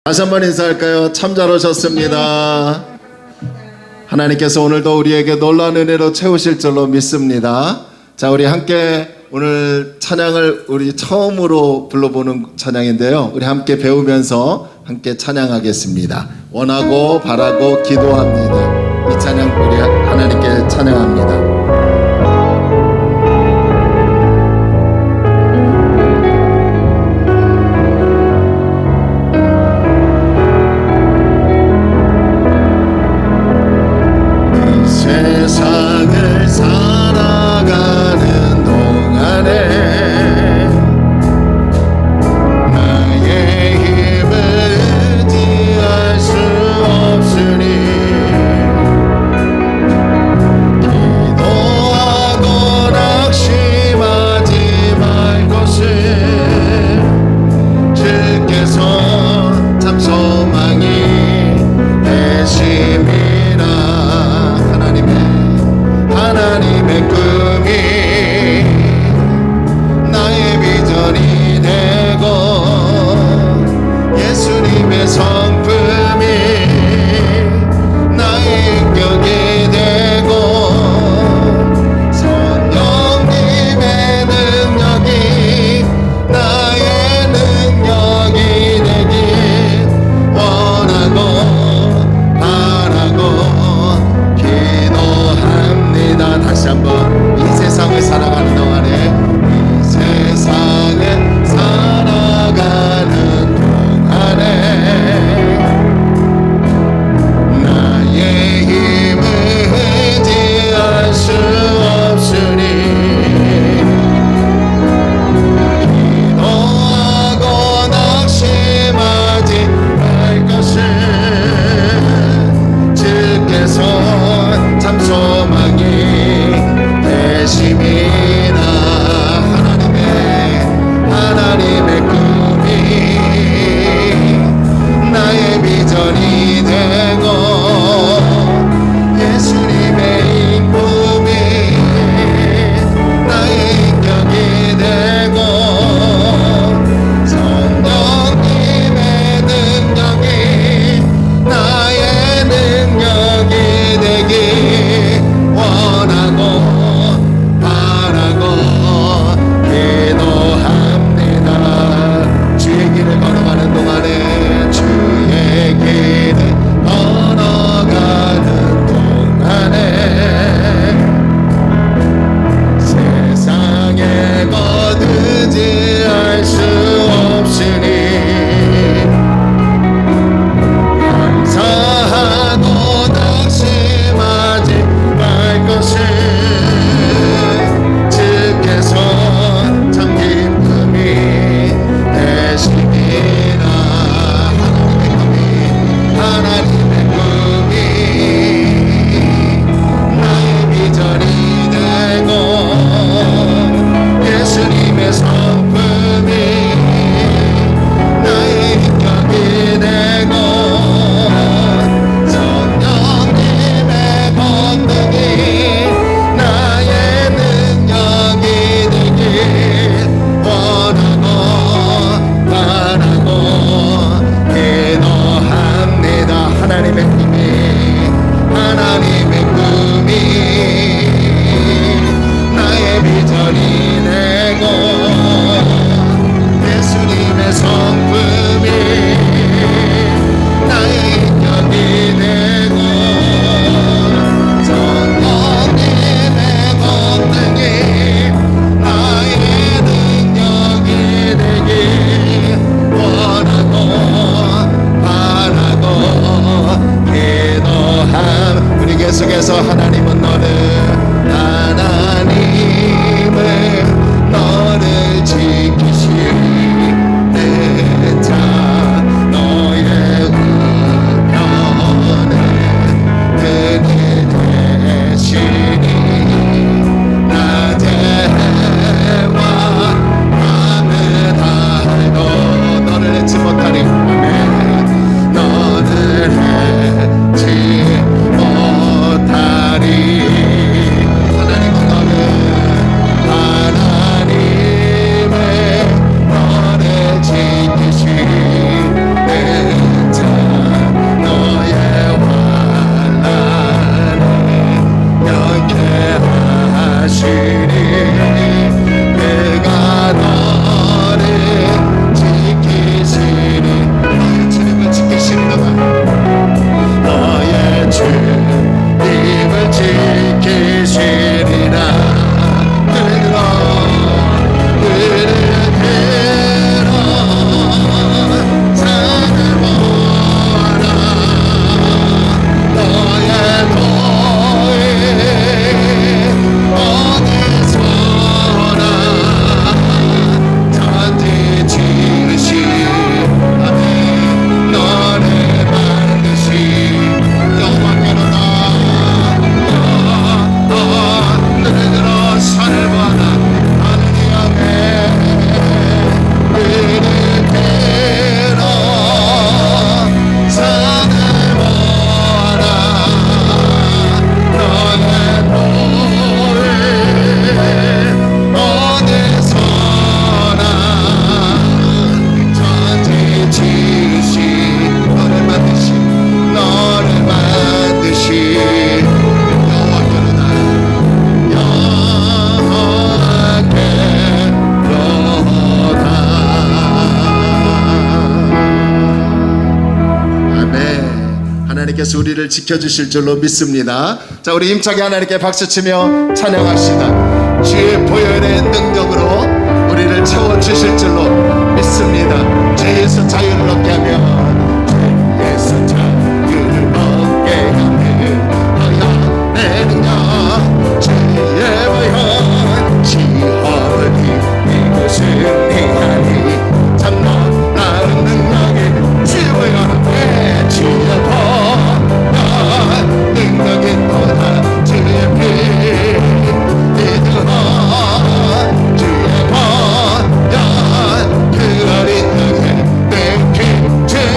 다시 한번 인사할까요? 참 잘 오셨습니다. 하나님께서 오늘도 우리에게 놀라운 은혜로 채우실 줄로 믿습니다. 자, 우리 함께 오늘 찬양을 우리 처음으로 불러보는 찬양인데요. 우리 함께 배우면서 함께 찬양하겠습니다. 원하고 바라고 기도합니다. 이 찬양 우리 하나님께 찬양합니다. 세상을 살아가는 동안에 나의 힘을 의지할 수 없으니 기도하고 낙심하지 말 것을 주께서 참 소망이 되심이라. 하나님의 꿈이 나의 비전이 되고 예수님의 성품이 나의 인격이 되고 성령님의 능력이 나의 능력이 되길 원하고 바라고 다시 한번 이 세상을 살아가는 동안에 이 세상을 살아가는 동안에 나의 힘을 의지할 수 없으니 기도하고 낙심하지 말 것을 주께서 참 소망이 되심이라. 하나님의 꿈이 나의 비전이 되고 예수님의 인품이 나의 인격이 되고 성령님의 능력이 나의 능력이 되길 원하고 기도합니다. 주의 길을 걸어가는 동안에 주의 길을 걸어가는 동안에 세상에 거두지 할 수 없으니 감사하고 낙심하지 말 것을 주께서 참 기쁨이 되시리라. 하나님의 꿈이 나의 비전이 되고 예수님의 성품이 나의 인격이 되고 성령님의 권능이 나의 능력이 되길 원하고 바라고 기도합니다. 하나님의 꿈이 나의 비전이 되고 예수님의 성품이 나의 인격이 되고 성령님의 권능이 나의 능력이 되길 원하고 바라고 기도함. 우리 계속해서 하나님은 너를 지키시는 자 너의 우편에 그게 되시니 낮에와 밤을 다하고 너를 잊지 못하리. 너를 잊지 못하리. 하나님은 너를 지키시리라. 들어 산을 보라. 너의 도에 어디서나 잔디 지으시 아멘. 너를 반드시 여호와께로다. 너를 들어 산을 보라. 하늘이 앞에 일으키라. 산을 보라. 너의 도에 어디서나 잔디 지으시 너를 만드시 여호와께로다. 여호와께로다. 아멘. 하나님께서 우리를 지켜주실 줄로 믿습니다. 자, 우리 힘차게 하나님께 박수치며 찬양합시다. 주의 보혈의 능력으로 우리를 채워주실 줄로 믿습니다. 주에서 자유를 얻게 하며 주에서 자유를 얻게 하며 내 능력 주의 보혈 시험을 이기고 승리하니 참 놀라운 능력이 주의 보혈 주의 보혈 능력이 또다 주의 피 믿으라. 주의 보혈 그 어린 양의 내 피 주의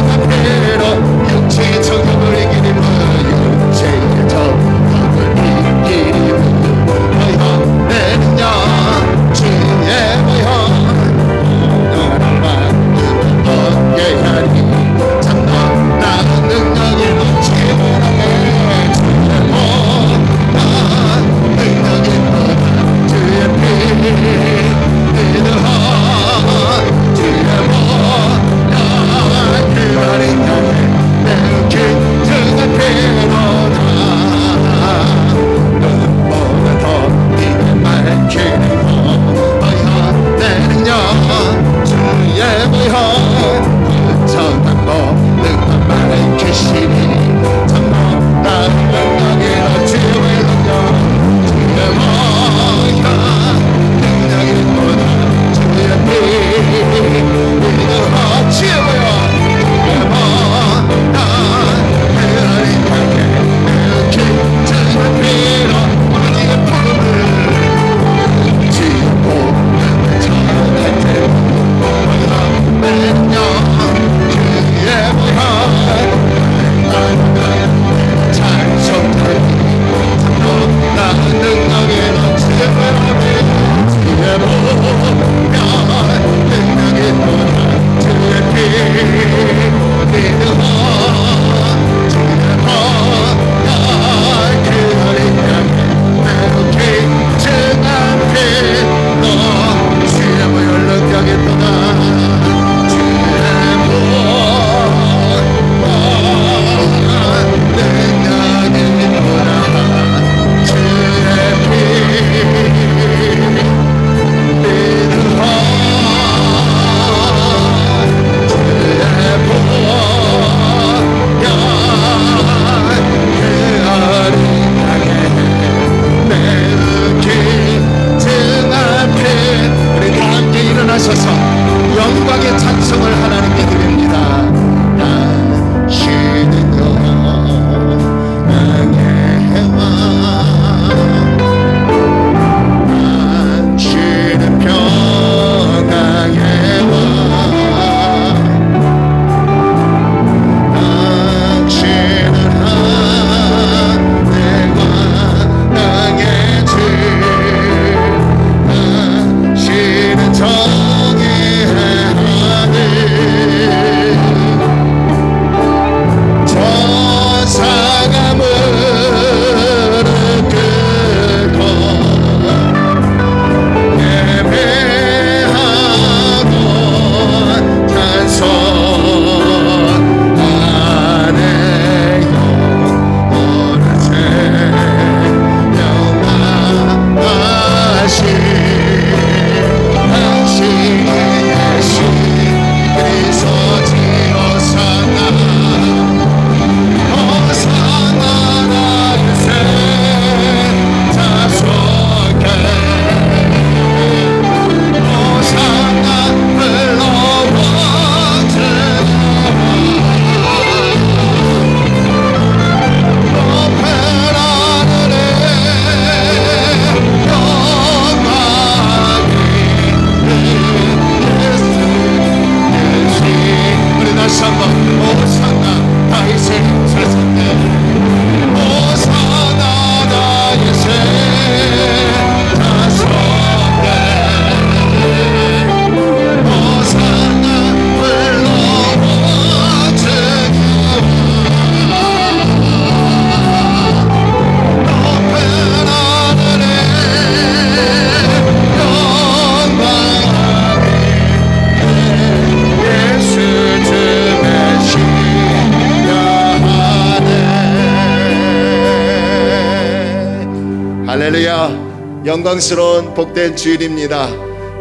할렐루야. 영광스러운 복된 주일입니다.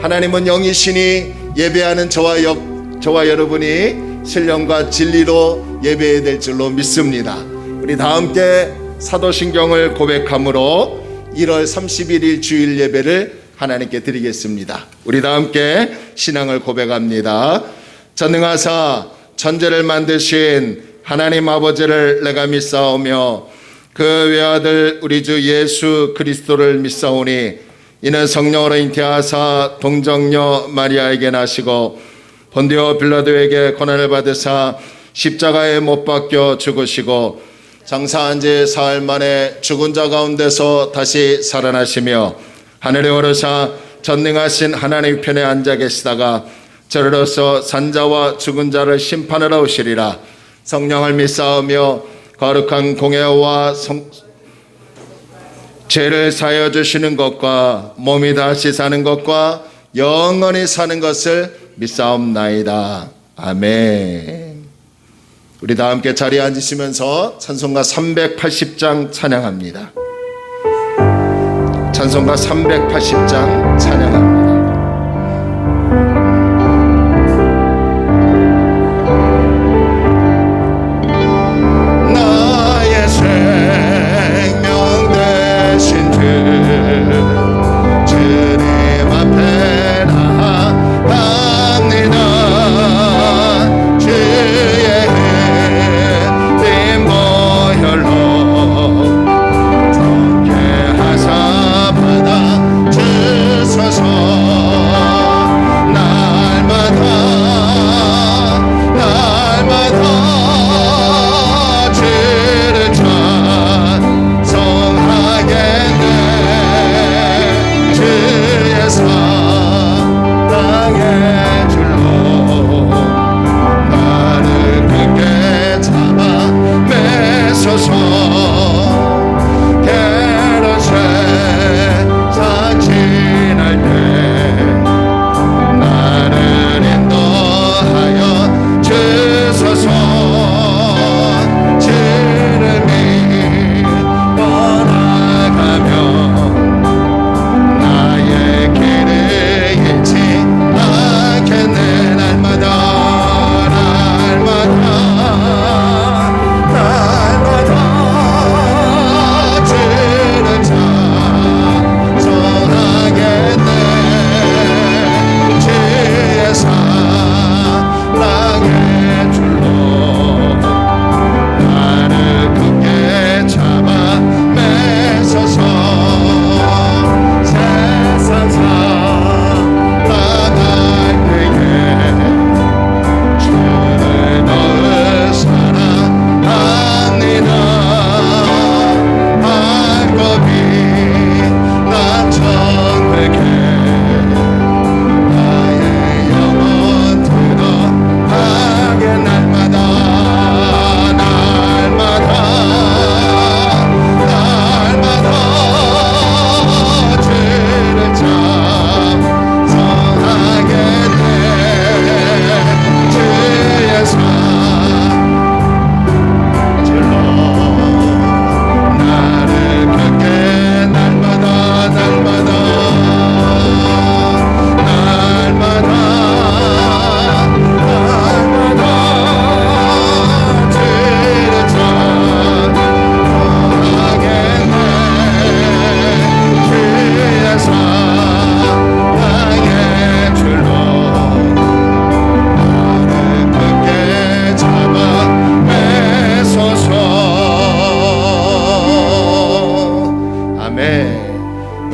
하나님은 영이시니 예배하는 저와 여러분이 신령과 진리로 예배해야 될 줄로 믿습니다. 우리 다 함께 사도신경을 고백함으로 1월 31일 주일 예배를 하나님께 드리겠습니다. 우리 다 함께 신앙을 고백합니다. 전능하사 천지를 만드신 하나님 아버지를 내가 믿사오며 그 외아들 우리 주 예수 그리스도를 믿사오니 이는 성령으로 잉태하사 동정녀 마리아에게 나시고 본디오 빌라도에게 고난을 받으사 십자가에 못 박혀 죽으시고 장사한 지 사흘 만에 죽은 자 가운데서 다시 살아나시며 하늘에 오르사 전능하신 하나님 편에 앉아 계시다가 저리로서 산자와 죽은 자를 심판하러 오시리라. 성령을 믿사오며 거룩한 공예와 죄를 사하여 주시는 것과 몸이 다시 사는 것과 영원히 사는 것을 믿사옵나이다. 아멘. 우리 다 함께 자리에 앉으시면서 찬송가 380장 찬양합니다. 찬송가 380장 찬양합니다.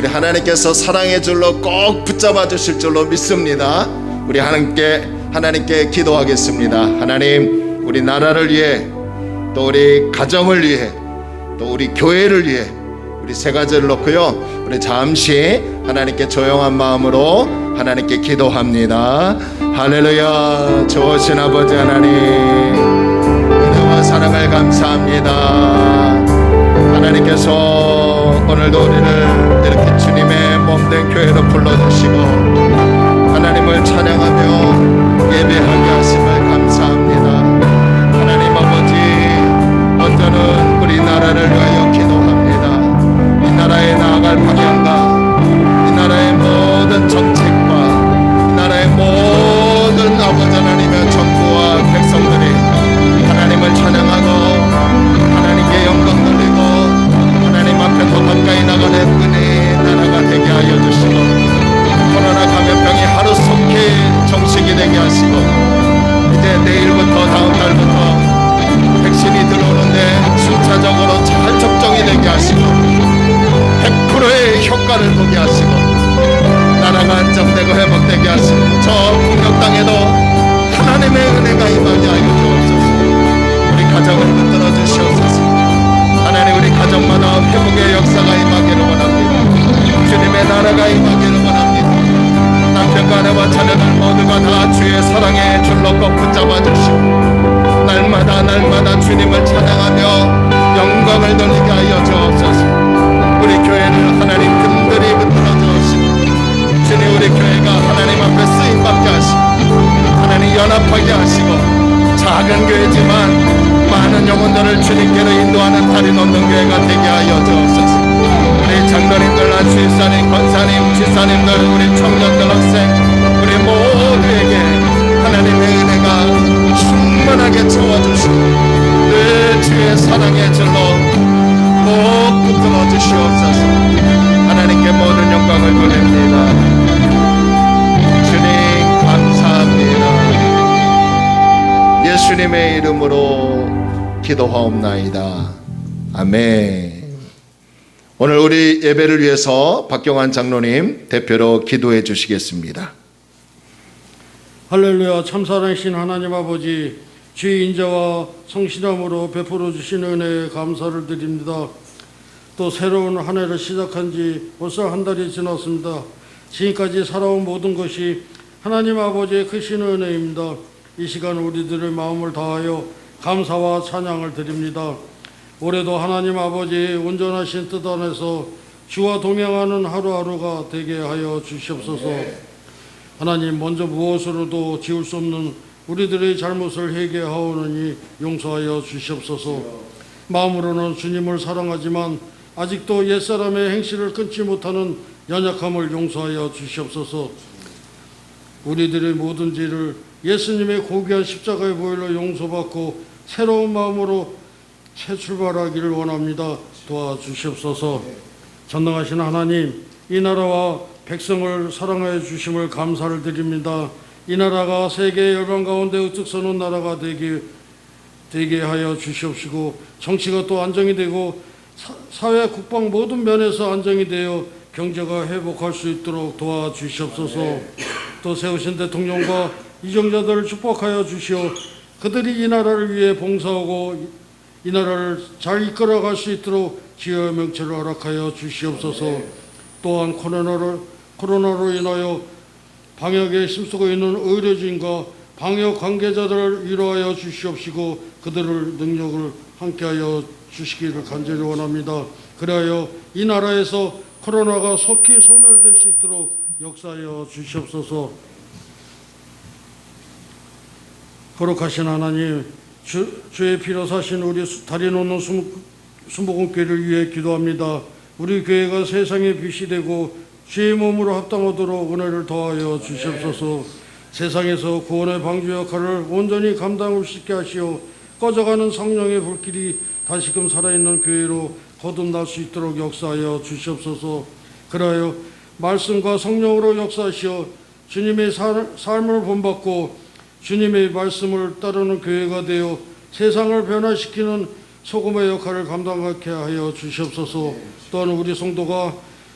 하나님께서 사랑의 줄로 꼭 붙잡아 주실 줄로 믿습니다. 우리 하나님께 기도하겠습니다. 하나님, 우리 나라를 위해, 또 우리 가정을 위해, 또 우리 교회를 위해 우리 세 가지를 놓고요, 우리 잠시 하나님께 조용한 마음으로 하나님께 기도합니다. 할렐루야. 좋으신 아버지 하나님, 은혜와 사랑을 감사합니다. 하나님께서 오늘도 우리를 이렇게 주님의 몸된 교회로 불러주시고 하나님을 찬양하며 예배하게 하심을 감사합니다. 하나님 아버지, 먼저는 우리 나라를 위하여 기도합니다. 이 나라에 나아갈 평화를 보게 하시고 나라가 안정되고 회복되게 하시고 저 공격 땅에도 하나님의 은혜가 임하게 하여 주옵소서. 우리 가정을 붙들어 주시옵소서. 하나님 우리 가정마다 회복의 역사가 임하기를 원합니다. 주님의 나라가 임하기를 원합니다. 남편과 아내와 자녀들 모두가 다 주의 사랑의 줄로 꼭 붙잡아 주시고 날마다 주님을 찬양하며 영광을 돌리게 하여 주옵소서. 우리 교회를 하나님 든든히 붙들어 주옵시고 주님 우리 교회가 하나님 앞에 쓰임받게 하시고 하나님 연합하게 하시고 작은 교회지만 많은 영혼들을 주님께로 인도하는 다리 놓는 교회가 되게 하여 주옵소서. 우리 장로님들, 주일사님, 권사님, 지사님들, 우리 청년들, 학생 우리 모두에게 하나님의 은혜가 충만하게 채워주시고 늘 주의 사랑의 줄로 꼭 붙들어 주시옵소서. 하나님께 모든 영광을 돌립니다. 주님 감사합니다. 예수님의 이름으로 기도하옵나이다. 아멘. 오늘 우리 예배를 위해서 박경환 장로님 대표로 기도해 주시겠습니다. 할렐루야. 참사랑이신 하나님 아버지, 주의 인자와 성실함으로 베풀어 주신 은혜에 감사를 드립니다. 또 새로운 한 해를 시작한 지 벌써 한 달이 지났습니다. 지금까지 살아온 모든 것이 하나님 아버지의 크신 은혜입니다. 이 시간 우리들의 마음을 다하여 감사와 찬양을 드립니다. 올해도 하나님 아버지의 온전하신 뜻 안에서 주와 동행하는 하루하루가 되게 하여 주시옵소서. 하나님, 먼저 무엇으로도 지울 수 없는 우리들의 잘못을 회개하오느니 용서하여 주시옵소서. 마음으로는 주님을 사랑하지만 아직도 옛사람의 행실을 끊지 못하는 연약함을 용서하여 주시옵소서. 우리들의 모든 죄를 예수님의 고귀한 십자가의 보혈로 용서받고 새로운 마음으로 새 출발하기를 원합니다. 도와주시옵소서. 전능하신 하나님, 이 나라와 백성을 사랑하여 주심을 감사를 드립니다. 이 나라가 세계 열방 가운데 우뚝 서는 나라가 되게 하여 주시옵시고 정치가 또 안정이 되고 사회 국방 모든 면에서 안정이 되어 경제가 회복할 수 있도록 도와주시옵소서. 또 세우신 대통령과 이정자들을 축복하여 주시어 그들이 이 나라를 위해 봉사하고 이 나라를 잘 이끌어갈 수 있도록 지혜의 명체를 허락하여 주시옵소서. 또한 코로나로 인하여 방역에 힘쓰고 있는 의료진과 방역 관계자들을 위로하여 주시옵시고 그들을 능력을 함께하여 주시기를 간절히 원합니다. 그리하여 이 나라에서 코로나가 속히 소멸될 수 있도록 역사하여 주시옵소서. 거룩하신 하나님, 주의 피로 사신 우리 다리 놓는 순복음교회를 위해 기도합니다. 우리 교회가 세상의 빛이 되고 주의 몸으로 합당하도록 은혜를 더하여 주시옵소서. 세상에서 구원의 방주 역할을 온전히 감당할 수 있게 하시어 꺼져가는 성령의 불길이 다시금 살아있는 교회로 거듭날 수 있도록 역사하여 주시옵소서. 그리하여 말씀과 성령으로 역사하시어 주님의 삶을 본받고 주님의 말씀을 따르는 교회가 되어 세상을 변화시키는 소금의 역할을 감당하게 하여 주시옵소서. 또한 우리 성도가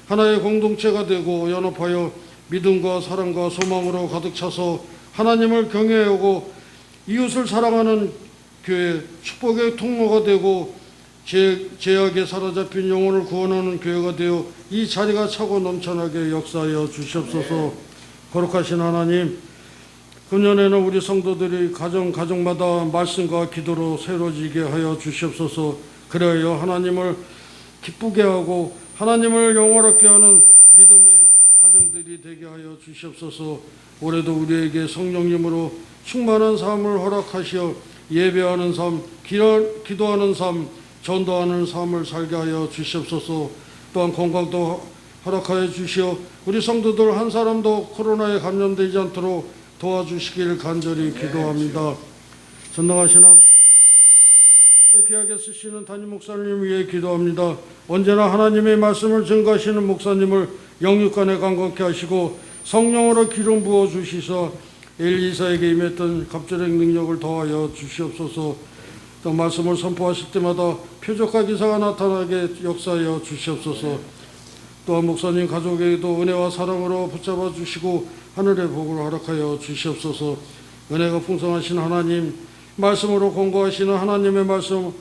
하나의 공동체가 되고 연합하여 믿음과 사랑과 소망으로 가득 차서 하나님을 경외하고 이웃을 사랑하는 교회, 축복의 통로가 되고 죄악에 사로잡힌 영혼을 구원하는 교회가 되어 이 자리가 차고 넘쳐나게 역사하여 주시옵소서. 거룩하신 하나님, 금년에는 우리 성도들이 가정마다 말씀과 기도로 새로지게 하여 주시옵소서. 그리하여 하나님을 기쁘게 하고 하나님을 영화롭게 하는 믿음의 가정들이 되게 하여 주시옵소서. 올해도 우리에게 성령님으로 충만한 삶을 허락하시어 예배하는 삶, 기도하는 삶, 전도하는 삶을 살게 하여 주시옵소서. 또한 건강도 허락하여 주시어 우리 성도들 한 사람도 코로나에 감염되지 않도록 도와주시길 간절히 기도합니다. 전능하신 하나님, 귀하게 쓰시는 담임 목사님 위해 기도합니다. 언제나 하나님의 말씀을 증거하시는 목사님을 영육간에 강건케 하시고 성령으로 기름 부어 주시사 엘리사에게 임했던 갑절의 능력을 더하여 주시옵소서. 또 말씀을 선포하실 때마다 표적과 기사가 나타나게 역사하여 주시옵소서. 또한 목사님 가족에게도 은혜와 사랑으로 붙잡아 주시고 하늘의 복을 허락하여 주시옵소서. 은혜가 풍성하신 하나님, 말씀으로 공고하시는 하나님의 말씀,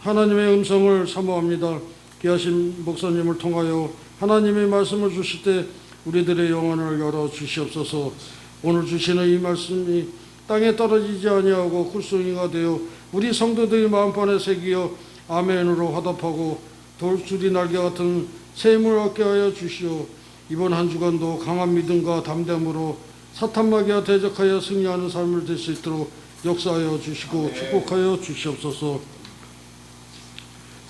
하나님의 음성을 사모합니다. 귀하신 목사님을 통하여 하나님의 말씀을 주실 때 우리들의 영혼을 열어 주시옵소서. 오늘 주시는 이 말씀이 땅에 떨어지지 아니하고 굴송이가 되어 우리 성도들의 마음판에 새기어 아멘으로 화답하고 돌줄이 날개 같은 샘을 얻게 하여 주시오. 이번 한 주간도 강한 믿음과 담대함으로 사탄마귀와 대적하여 승리하는 삶을 될 수 있도록 역사하여 주시고 축복하여 주시옵소서.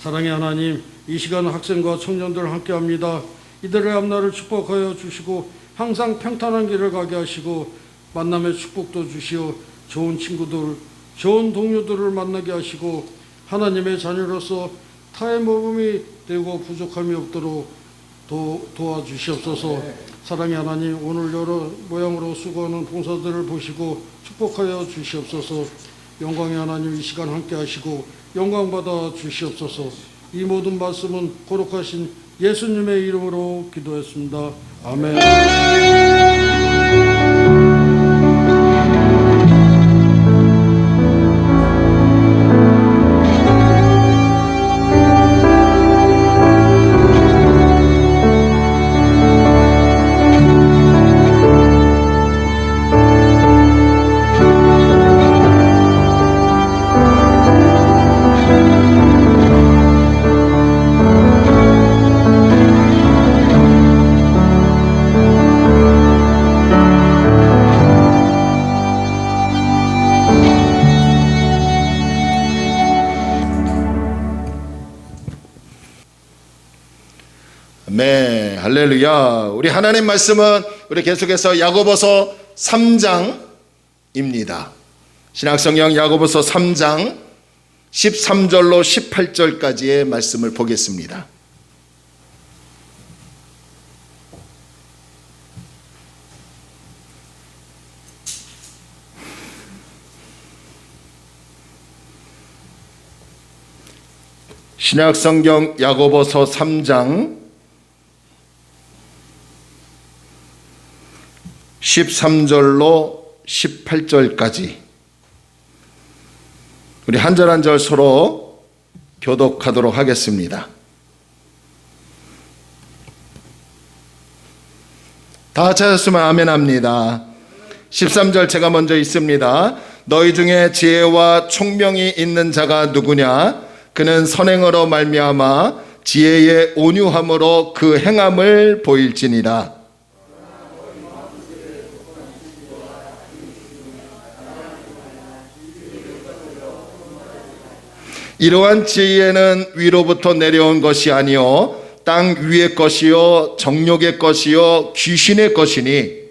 사랑의 하나님, 이 시간 학생과 청년들 함께합니다. 이들의 앞날을 축복하여 주시고 항상 평탄한 길을 가게 하시고 만남의 축복도 주시어 좋은 친구들, 좋은 동료들을 만나게 하시고 하나님의 자녀로서 타의 모범이 되고 부족함이 없도록 도와주시옵소서. 사랑의 하나님, 오늘 여러 모양으로 수고하는 봉사들을 보시고 축복하여 주시옵소서. 영광의 하나님, 이 시간 함께 하시고 영광 받아 주시옵소서. 이 모든 말씀은 거룩하신 예수님의 이름으로 기도했습니다. 아멘. 네, 할렐루야. 우리 하나님 말씀은 우리 계속해서 야고보서 3장입니다. 신약성경 야고보서 3장 13절로 18절까지의 말씀을 보겠습니다. 신약성경 야고보서 3장 13절로 18절까지 우리 한 절 한 절 서로 교독하도록 하겠습니다. 다 찾았으면 아멘 합니다. 13절 제가 먼저 읽습니다. 너희 중에 지혜와 총명이 있는 자가 누구냐? 그는 선행으로 말미암아 지혜의 온유함으로 그 행함을 보일지니라. 이러한 지혜는 위로부터 내려온 것이 아니요 땅 위의 것이요 정욕의 것이요 귀신의 것이니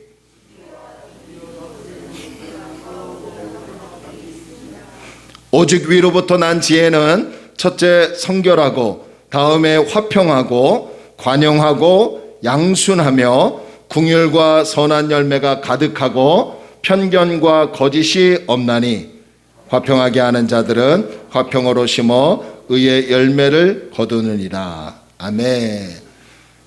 오직 위로부터 난 지혜는 첫째 성결하고 다음에 화평하고 관용하고 양순하며 궁율과 선한 열매가 가득하고 편견과 거짓이 없나니 화평하게 하는 자들은 화평으로 심어 의의 열매를 거두느니라. 아멘.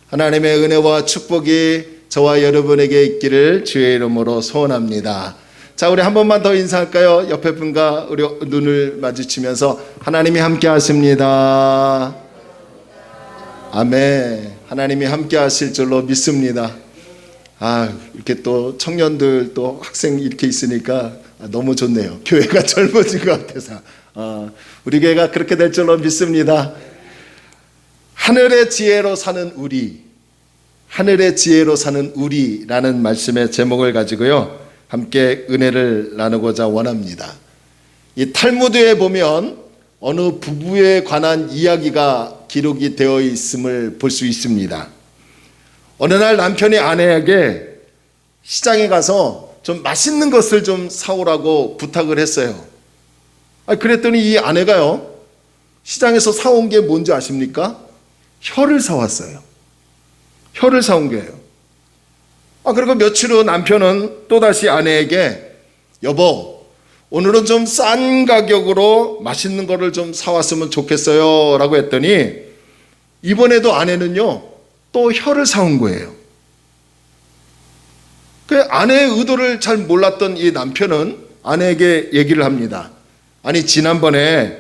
하나님의 은혜와 축복이 저와 여러분에게 있기를 주의 이름으로 소원합니다. 자, 우리 한 번만 더 인사할까요? 옆에 분과 우리 눈을 마주치면서 하나님이 함께 하십니다. 아멘. 하나님이 함께 하실 줄로 믿습니다. 이렇게 또 청년들 또 학생 이렇게 있으니까 너무 좋네요. 교회가 젊어진 것 같아서 우리 교회가 그렇게 될 줄로 믿습니다. 하늘의 지혜로 사는 우리, 하늘의 지혜로 사는 우리라는 말씀의 제목을 가지고요 함께 은혜를 나누고자 원합니다. 이 탈무드에 보면 어느 부부에 관한 이야기가 기록이 되어 있음을 볼 수 있습니다. 어느 날 남편이 아내에게 시장에 가서 좀 맛있는 것을 좀 사오라고 부탁을 했어요. 그랬더니 이 아내가요 시장에서 사온 게 뭔지 아십니까? 혀를 사왔어요. 혀를 사온 거예요. 그리고 며칠 후 남편은 또다시 아내에게 여보, 오늘은 좀 싼 가격으로 맛있는 거를 좀 사왔으면 좋겠어요 라고 했더니 이번에도 아내는요 또 혀를 사온 거예요. 그 아내의 의도를 잘 몰랐던 이 남편은 아내에게 얘기를 합니다. 아니, 지난번에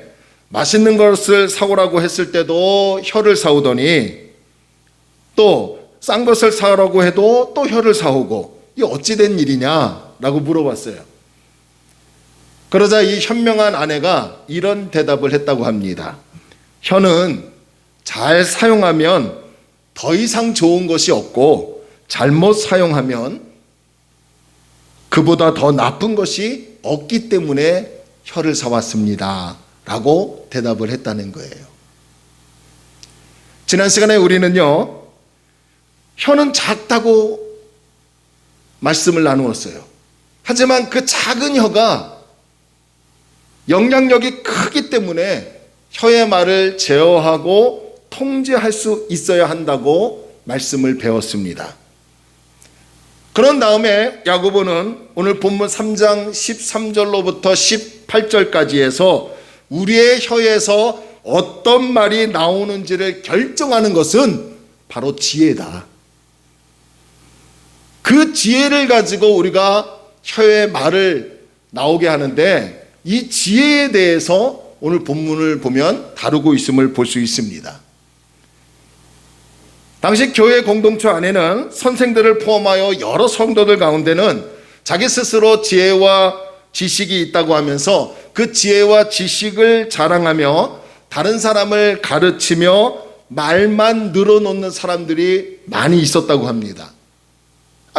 맛있는 것을 사오라고 했을 때도 혀를 사오더니 또 싼 것을 사오라고 해도 또 혀를 사오고, 이게 어찌 된 일이냐라고 물어봤어요. 그러자 이 현명한 아내가 이런 대답을 했다고 합니다. 혀는 잘 사용하면 더 이상 좋은 것이 없고, 잘못 사용하면 그보다 더 나쁜 것이 없기 때문에 혀를 사왔습니다 라고 대답을 했다는 거예요. 지난 시간에 우리는요, 혀는 작다고 말씀을 나누었어요. 하지만 그 작은 혀가 영향력이 크기 때문에 혀의 말을 제어하고 통제할 수 있어야 한다고 말씀을 배웠습니다. 그런 다음에 야고보는 오늘 본문 3장 13절로부터 18절까지 해서 우리의 혀에서 어떤 말이 나오는지를 결정하는 것은 바로 지혜다. 그 지혜를 가지고 우리가 혀의 말을 나오게 하는데, 이 지혜에 대해서 오늘 본문을 보면 다루고 있음을 볼 수 있습니다. 당시 교회 공동체 안에는 선생들을 포함하여 여러 성도들 가운데는 자기 스스로 지혜와 지식이 있다고 하면서 그 지혜와 지식을 자랑하며 다른 사람을 가르치며 말만 늘어놓는 사람들이 많이 있었다고 합니다.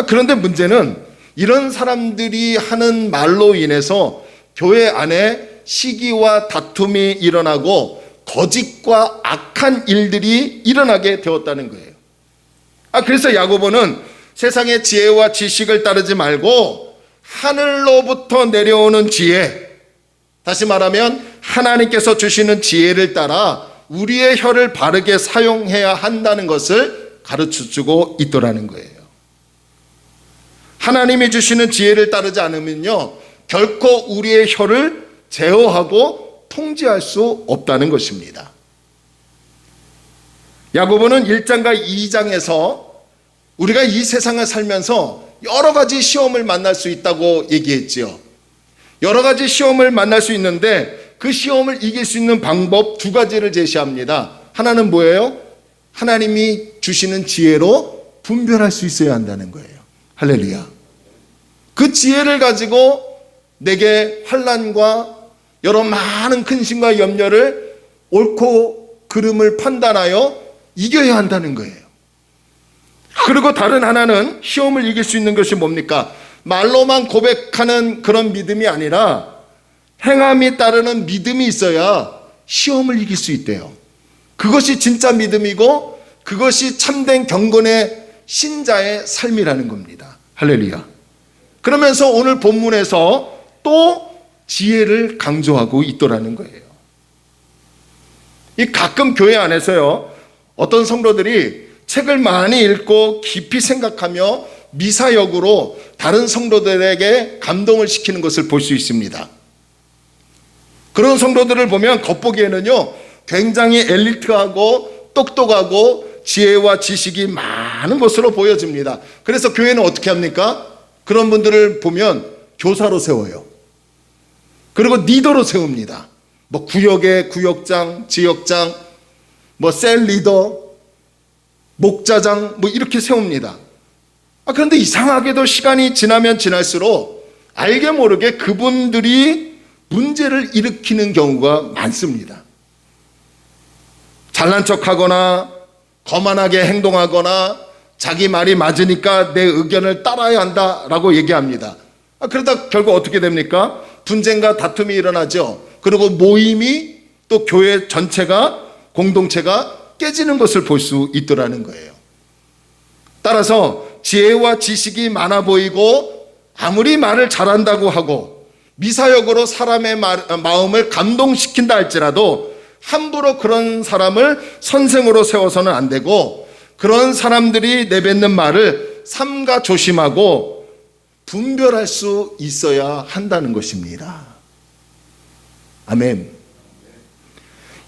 그런데 문제는 이런 사람들이 하는 말로 인해서 교회 안에 시기와 다툼이 일어나고 거짓과 악한 일들이 일어나게 되었다는 거예요. 그래서 야고보는 세상의 지혜와 지식을 따르지 말고 하늘로부터 내려오는 지혜, 다시 말하면 하나님께서 주시는 지혜를 따라 우리의 혀를 바르게 사용해야 한다는 것을 가르쳐주고 있더라는 거예요. 하나님이 주시는 지혜를 따르지 않으면요, 결코 우리의 혀를 제어하고 통제할 수 없다는 것입니다. 야고보는 1장과 2장에서 우리가 이 세상을 살면서 여러 가지 시험을 만날 수 있다고 얘기했지요. 여러 가지 시험을 만날 수 있는데 그 시험을 이길 수 있는 방법 2가지를 제시합니다. 하나는 뭐예요? 하나님이 주시는 지혜로 분별할 수 있어야 한다는 거예요. 할렐루야. 그 지혜를 가지고 내게 환난과 여러 많은 근심과 염려를 옳고 그름을 판단하여 이겨야 한다는 거예요. 그리고 다른 하나는 시험을 이길 수 있는 것이 뭡니까? 말로만 고백하는 그런 믿음이 아니라 행함이 따르는 믿음이 있어야 시험을 이길 수 있대요. 그것이 진짜 믿음이고 그것이 참된 경건의 신자의 삶이라는 겁니다. 할렐루야. 그러면서 오늘 본문에서 또 지혜를 강조하고 있더라는 거예요. 이 가끔 교회 안에서요, 어떤 성도들이 책을 많이 읽고 깊이 생각하며 미사역으로 다른 성도들에게 감동을 시키는 것을 볼 수 있습니다. 그런 성도들을 보면 겉보기에는요, 굉장히 엘리트하고 똑똑하고 지혜와 지식이 많은 것으로 보여집니다. 그래서 교회는 어떻게 합니까? 그런 분들을 보면 교사로 세워요. 그리고 리더로 세웁니다. 뭐 구역의 구역장, 지역장, 뭐 셀 리더, 목자장, 뭐 이렇게 세웁니다. 그런데 이상하게도 시간이 지나면 지날수록 알게 모르게 그분들이 문제를 일으키는 경우가 많습니다. 잘난 척하거나 거만하게 행동하거나 자기 말이 맞으니까 내 의견을 따라야 한다라고 얘기합니다. 그러다 결국 어떻게 됩니까? 분쟁과 다툼이 일어나죠. 그리고 모임이 또 교회 전체가, 공동체가 깨지는 것을 볼 수 있더라는 거예요. 따라서 지혜와 지식이 많아 보이고 아무리 말을 잘한다고 하고 미사역으로 사람의 마음을 감동시킨다 할지라도 함부로 그런 사람을 선생으로 세워서는 안 되고, 그런 사람들이 내뱉는 말을 삼가 조심하고 분별할 수 있어야 한다는 것입니다. 아멘.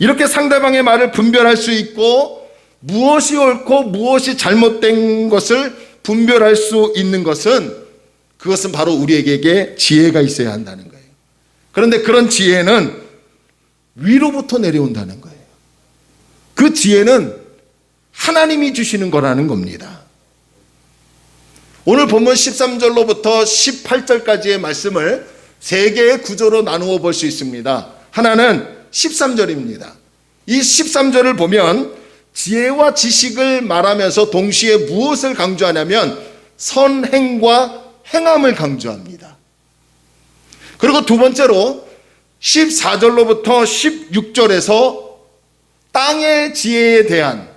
이렇게 상대방의 말을 분별할 수 있고 무엇이 옳고 무엇이 잘못된 것을 분별할 수 있는 것은 그것은 바로 우리에게 지혜가 있어야 한다는 거예요. 그런데 그런 지혜는 위로부터 내려온다는 거예요. 그 지혜는 하나님이 주시는 거라는 겁니다. 오늘 본문 13절로부터 18절까지의 말씀을 세 개의 구조로 나누어 볼 수 있습니다. 하나는 13절입니다. 이 13절을 보면 지혜와 지식을 말하면서 동시에 무엇을 강조하냐면 선행과 행함을 강조합니다. 그리고 두 번째로 14절로부터 16절에서 땅의 지혜에 대한,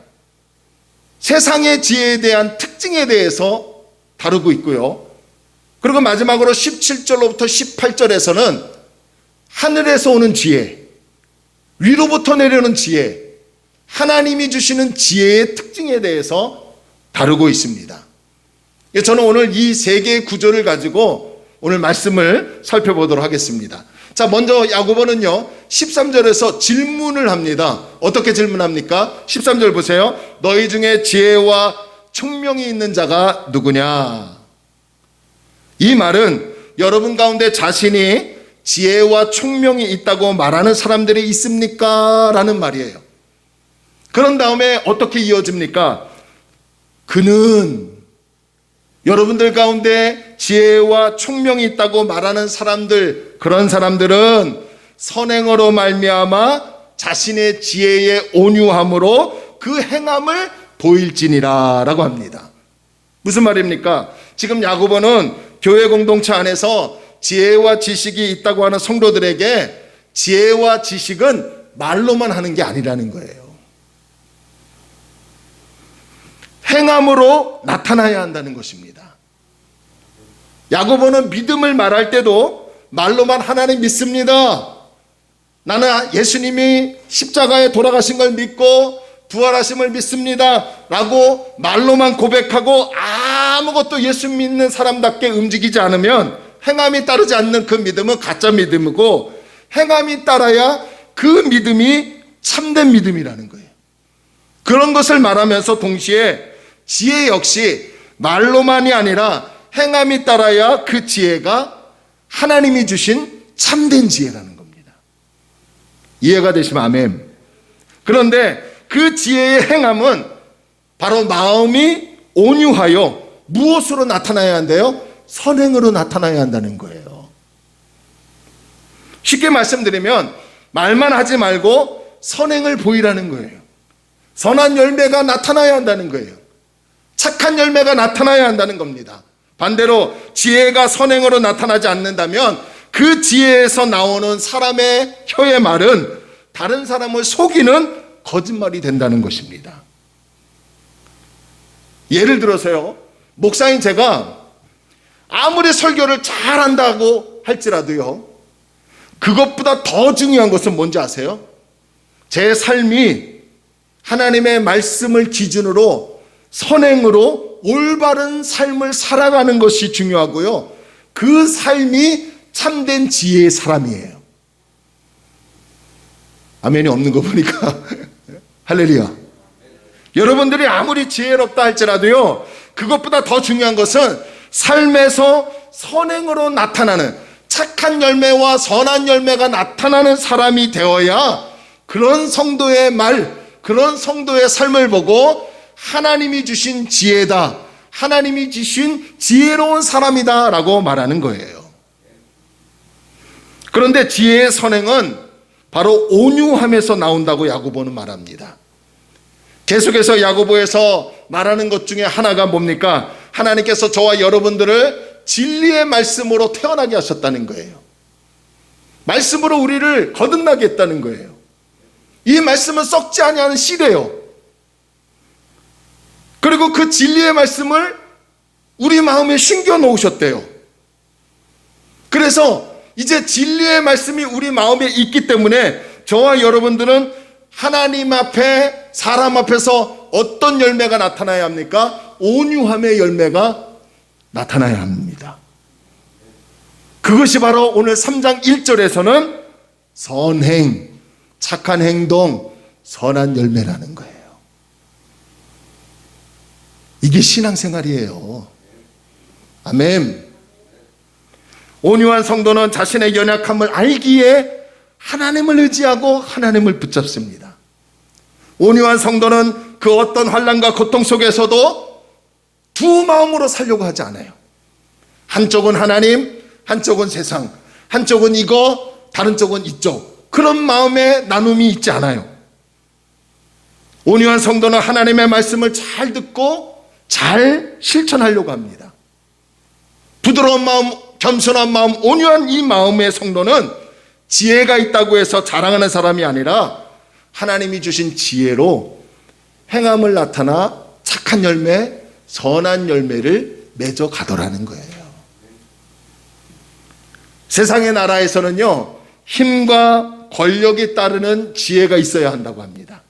세상의 지혜에 대한 특징에 대해서 다루고 있고요. 그리고 마지막으로 17절로부터 18절에서는 하늘에서 오는 지혜, 위로부터 내려오는 지혜, 하나님이 주시는 지혜의 특징에 대해서 다루고 있습니다. 저는 오늘 이 세 개의 구조를 가지고 오늘 말씀을 살펴보도록 하겠습니다. 자, 먼저 야고보는요 13절에서 질문을 합니다. 어떻게 질문합니까? 13절 보세요. 너희 중에 지혜와 총명이 있는 자가 누구냐? 이 말은 여러분 가운데 자신이 지혜와 총명이 있다고 말하는 사람들이 있습니까? 라는 말이에요. 그런 다음에 어떻게 이어집니까? 그는, 여러분들 가운데 지혜와 총명이 있다고 말하는 사람들, 그런 사람들은 선행으로 말미암아 자신의 지혜의 온유함으로 그 행함을 보일지니라 라고 합니다. 무슨 말입니까? 지금 야고보는 교회 공동체 안에서 지혜와 지식이 있다고 하는 성도들에게 지혜와 지식은 말로만 하는 게 아니라는 거예요. 행함으로 나타나야 한다는 것입니다. 야고보는 믿음을 말할 때도 말로만 하나님 믿습니다, 나는 예수님이 십자가에 돌아가신 걸 믿고 부활하심을 믿습니다 라고 말로만 고백하고 아무것도 예수 믿는 사람답게 움직이지 않으면 행함이 따르지 않는 그 믿음은 가짜 믿음이고, 행함이 따라야 그 믿음이 참된 믿음이라는 거예요. 그런 것을 말하면서 동시에 지혜 역시 말로만이 아니라 행함이 따라야 그 지혜가 하나님이 주신 참된 지혜라는 겁니다. 이해가 되시면 아멘. 그런데 그 지혜의 행함은 바로 마음이 온유하여 무엇으로 나타나야 한대요? 선행으로 나타나야 한다는 거예요. 쉽게 말씀드리면 말만 하지 말고 선행을 보이라는 거예요. 선한 열매가 나타나야 한다는 거예요. 착한 열매가 나타나야 한다는 겁니다. 반대로 지혜가 선행으로 나타나지 않는다면 그 지혜에서 나오는 사람의 혀의 말은 다른 사람을 속이는 거짓말이 된다는 것입니다. 예를 들어서요, 목사인 제가 아무리 설교를 잘한다고 할지라도요, 그것보다 더 중요한 것은 뭔지 아세요? 제 삶이 하나님의 말씀을 기준으로 선행으로 올바른 삶을 살아가는 것이 중요하고요, 그 삶이 참된 지혜의 사람이에요. 아멘이 없는 거 보니까 할렐루야. 여러분들이 아무리 지혜롭다 할지라도요, 그것보다 더 중요한 것은 삶에서 선행으로 나타나는 착한 열매와 선한 열매가 나타나는 사람이 되어야 그런 성도의 말, 그런 성도의 삶을 보고 하나님이 주신 지혜다, 하나님이 주신 지혜로운 사람이다 라고 말하는 거예요. 그런데 지혜의 선행은 바로 온유함에서 나온다고 야고보는 말합니다. 계속해서 야고보에서 말하는 것 중에 하나가 뭡니까? 하나님께서 저와 여러분들을 진리의 말씀으로 태어나게 하셨다는 거예요. 말씀으로 우리를 거듭나게 했다는 거예요. 이 말씀은 썩지 아니하는 씨래요. 그리고 그 진리의 말씀을 우리 마음에 심겨 놓으셨대요. 그래서 이제 진리의 말씀이 우리 마음에 있기 때문에 저와 여러분들은 하나님 앞에, 사람 앞에서 어떤 열매가 나타나야 합니까? 온유함의 열매가 나타나야 합니다. 그것이 바로 오늘 3장 1절에서는 선행, 착한 행동, 선한 열매라는 거예요. 이게 신앙생활이에요. 아멘. 온유한 성도는 자신의 연약함을 알기에 하나님을 의지하고 하나님을 붙잡습니다. 온유한 성도는 그 어떤 환난과 고통 속에서도 두 마음으로 살려고 하지 않아요. 한쪽은 하나님, 한쪽은 세상, 한쪽은 이거, 다른 쪽은 이쪽. 그런 마음의 나눔이 있지 않아요. 온유한 성도는 하나님의 말씀을 잘 듣고 잘 실천하려고 합니다. 부드러운 마음, 겸손한 마음, 온유한 이 마음의 성도는 지혜가 있다고 해서 자랑하는 사람이 아니라 하나님이 주신 지혜로 행함을 나타나 착한 열매, 선한 열매를 맺어 가더라는 거예요. 세상의 나라에서는요, 힘과 권력이 따르는 지혜가 있어야 한다고 합니다.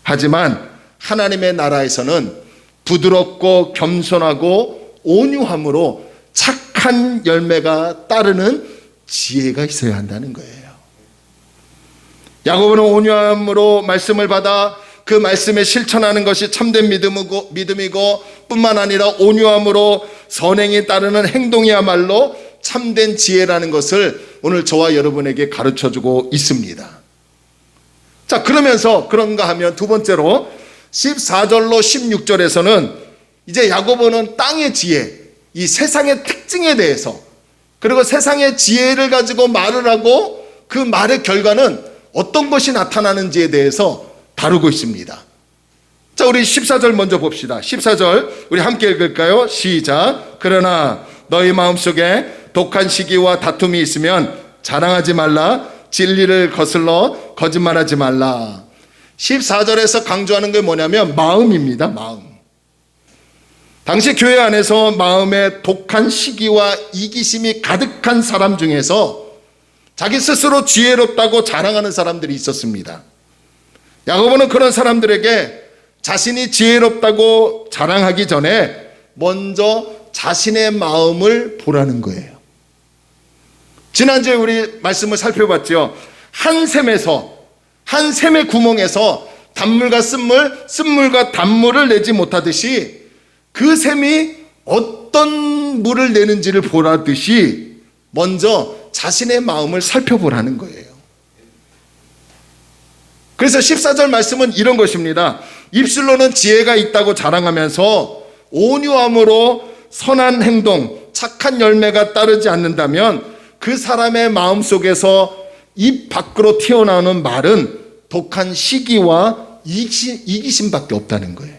하지만 하나님의 나라에서는 부드럽고 겸손하고 온유함으로 착한 열매가 따르는 지혜가 있어야 한다는 거예요. 야고보는 온유함으로 말씀을 받아 그 말씀에 실천하는 것이 참된 믿음이고 뿐만 아니라 온유함으로 선행에 따르는 행동이야말로 참된 지혜라는 것을 오늘 저와 여러분에게 가르쳐주고 있습니다. 자, 그러면서 그런가 하면 두 번째로 14절로 16절에서는 이제 야고보는 땅의 지혜, 이 세상의 특징에 대해서, 그리고 세상의 지혜를 가지고 말을 하고 그 말의 결과는 어떤 것이 나타나는지에 대해서 다루고 있습니다. 자, 우리 14절 먼저 봅시다. 14절 우리 함께 읽을까요? 시작. 그러나 너희 마음속에 독한 시기와 다툼이 있으면 자랑하지 말라. 진리를 거슬러 거짓말하지 말라. 14절에서 강조하는 게 뭐냐면 마음입니다. 마음. 당시 교회 안에서 마음에 독한 시기와 이기심이 가득한 사람 중에서 자기 스스로 지혜롭다고 자랑하는 사람들이 있었습니다. 야고보는 그런 사람들에게 자신이 지혜롭다고 자랑하기 전에 먼저 자신의 마음을 보라는 거예요. 지난주에 우리 말씀을 살펴봤죠. 한 샘의 구멍에서 단물과 쓴물, 쓴물과 단물을 내지 못하듯이 그 샘이 어떤 물을 내는지를 보라듯이 먼저 자신의 마음을 살펴보라는 거예요. 그래서 14절 말씀은 이런 것입니다. 입술로는 지혜가 있다고 자랑하면서 온유함으로 선한 행동, 착한 열매가 따르지 않는다면 그 사람의 마음속에서 입 밖으로 튀어나오는 말은 독한 시기와 이기심밖에 없다는 거예요.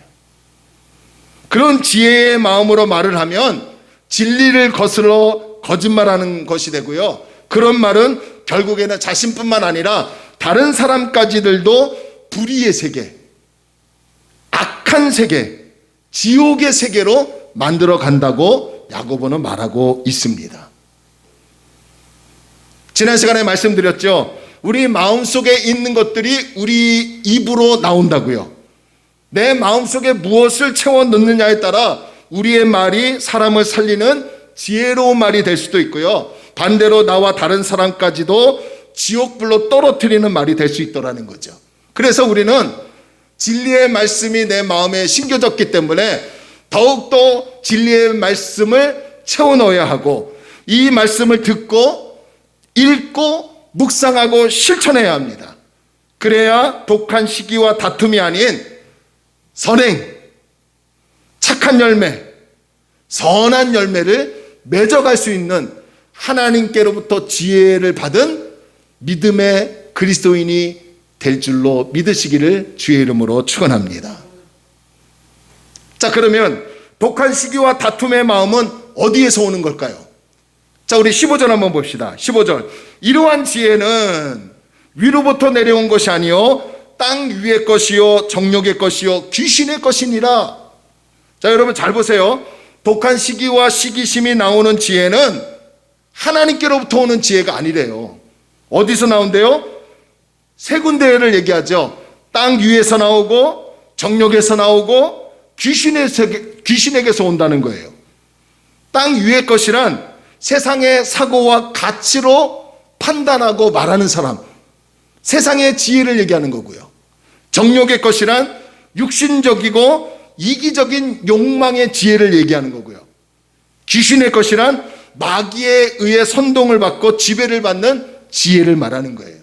그런 지혜의 마음으로 말을 하면 진리를 거슬러 거짓말하는 것이 되고요. 그런 말은 결국에는 자신뿐만 아니라 다른 사람까지들도 불의의 세계, 악한 세계, 지옥의 세계로 만들어 간다고 야고보는 말하고 있습니다. 지난 시간에 말씀드렸죠. 우리 마음속에 있는 것들이 우리 입으로 나온다고요. 내 마음속에 무엇을 채워 넣느냐에 따라 우리의 말이 사람을 살리는 지혜로운 말이 될 수도 있고요. 반대로 나와 다른 사람까지도 지옥불로 떨어뜨리는 말이 될 수 있더라는 거죠. 그래서 우리는 진리의 말씀이 내 마음에 심겨졌기 때문에 더욱더 진리의 말씀을 채워 넣어야 하고 이 말씀을 듣고 읽고 묵상하고 실천해야 합니다. 그래야 독한 시기와 다툼이 아닌 선행, 착한 열매, 선한 열매를 맺어갈 수 있는 하나님께로부터 지혜를 받은 믿음의 그리스도인이 될 줄로 믿으시기를 주의 이름으로 축원합니다. 자, 그러면 독한 시기와 다툼의 마음은 어디에서 오는 걸까요? 자, 우리 15절 한번 봅시다. 15절. 이러한 지혜는 위로부터 내려온 것이 아니요 땅 위의 것이요 정욕의 것이요 귀신의 것이니라. 자, 여러분 잘 보세요. 독한 시기와 시기심이 나오는 지혜는 하나님께로부터 오는 지혜가 아니래요. 어디서 나온대요? 세 군데를 얘기하죠. 땅 위에서 나오고 정욕에서 나오고 귀신에게서 온다는 거예요. 땅 위의 것이란 세상의 사고와 가치로 판단하고 말하는 사람, 세상의 지혜를 얘기하는 거고요. 정욕의 것이란 육신적이고 이기적인 욕망의 지혜를 얘기하는 거고요. 귀신의 것이란 마귀에 의해 선동을 받고 지배를 받는 지혜를 말하는 거예요.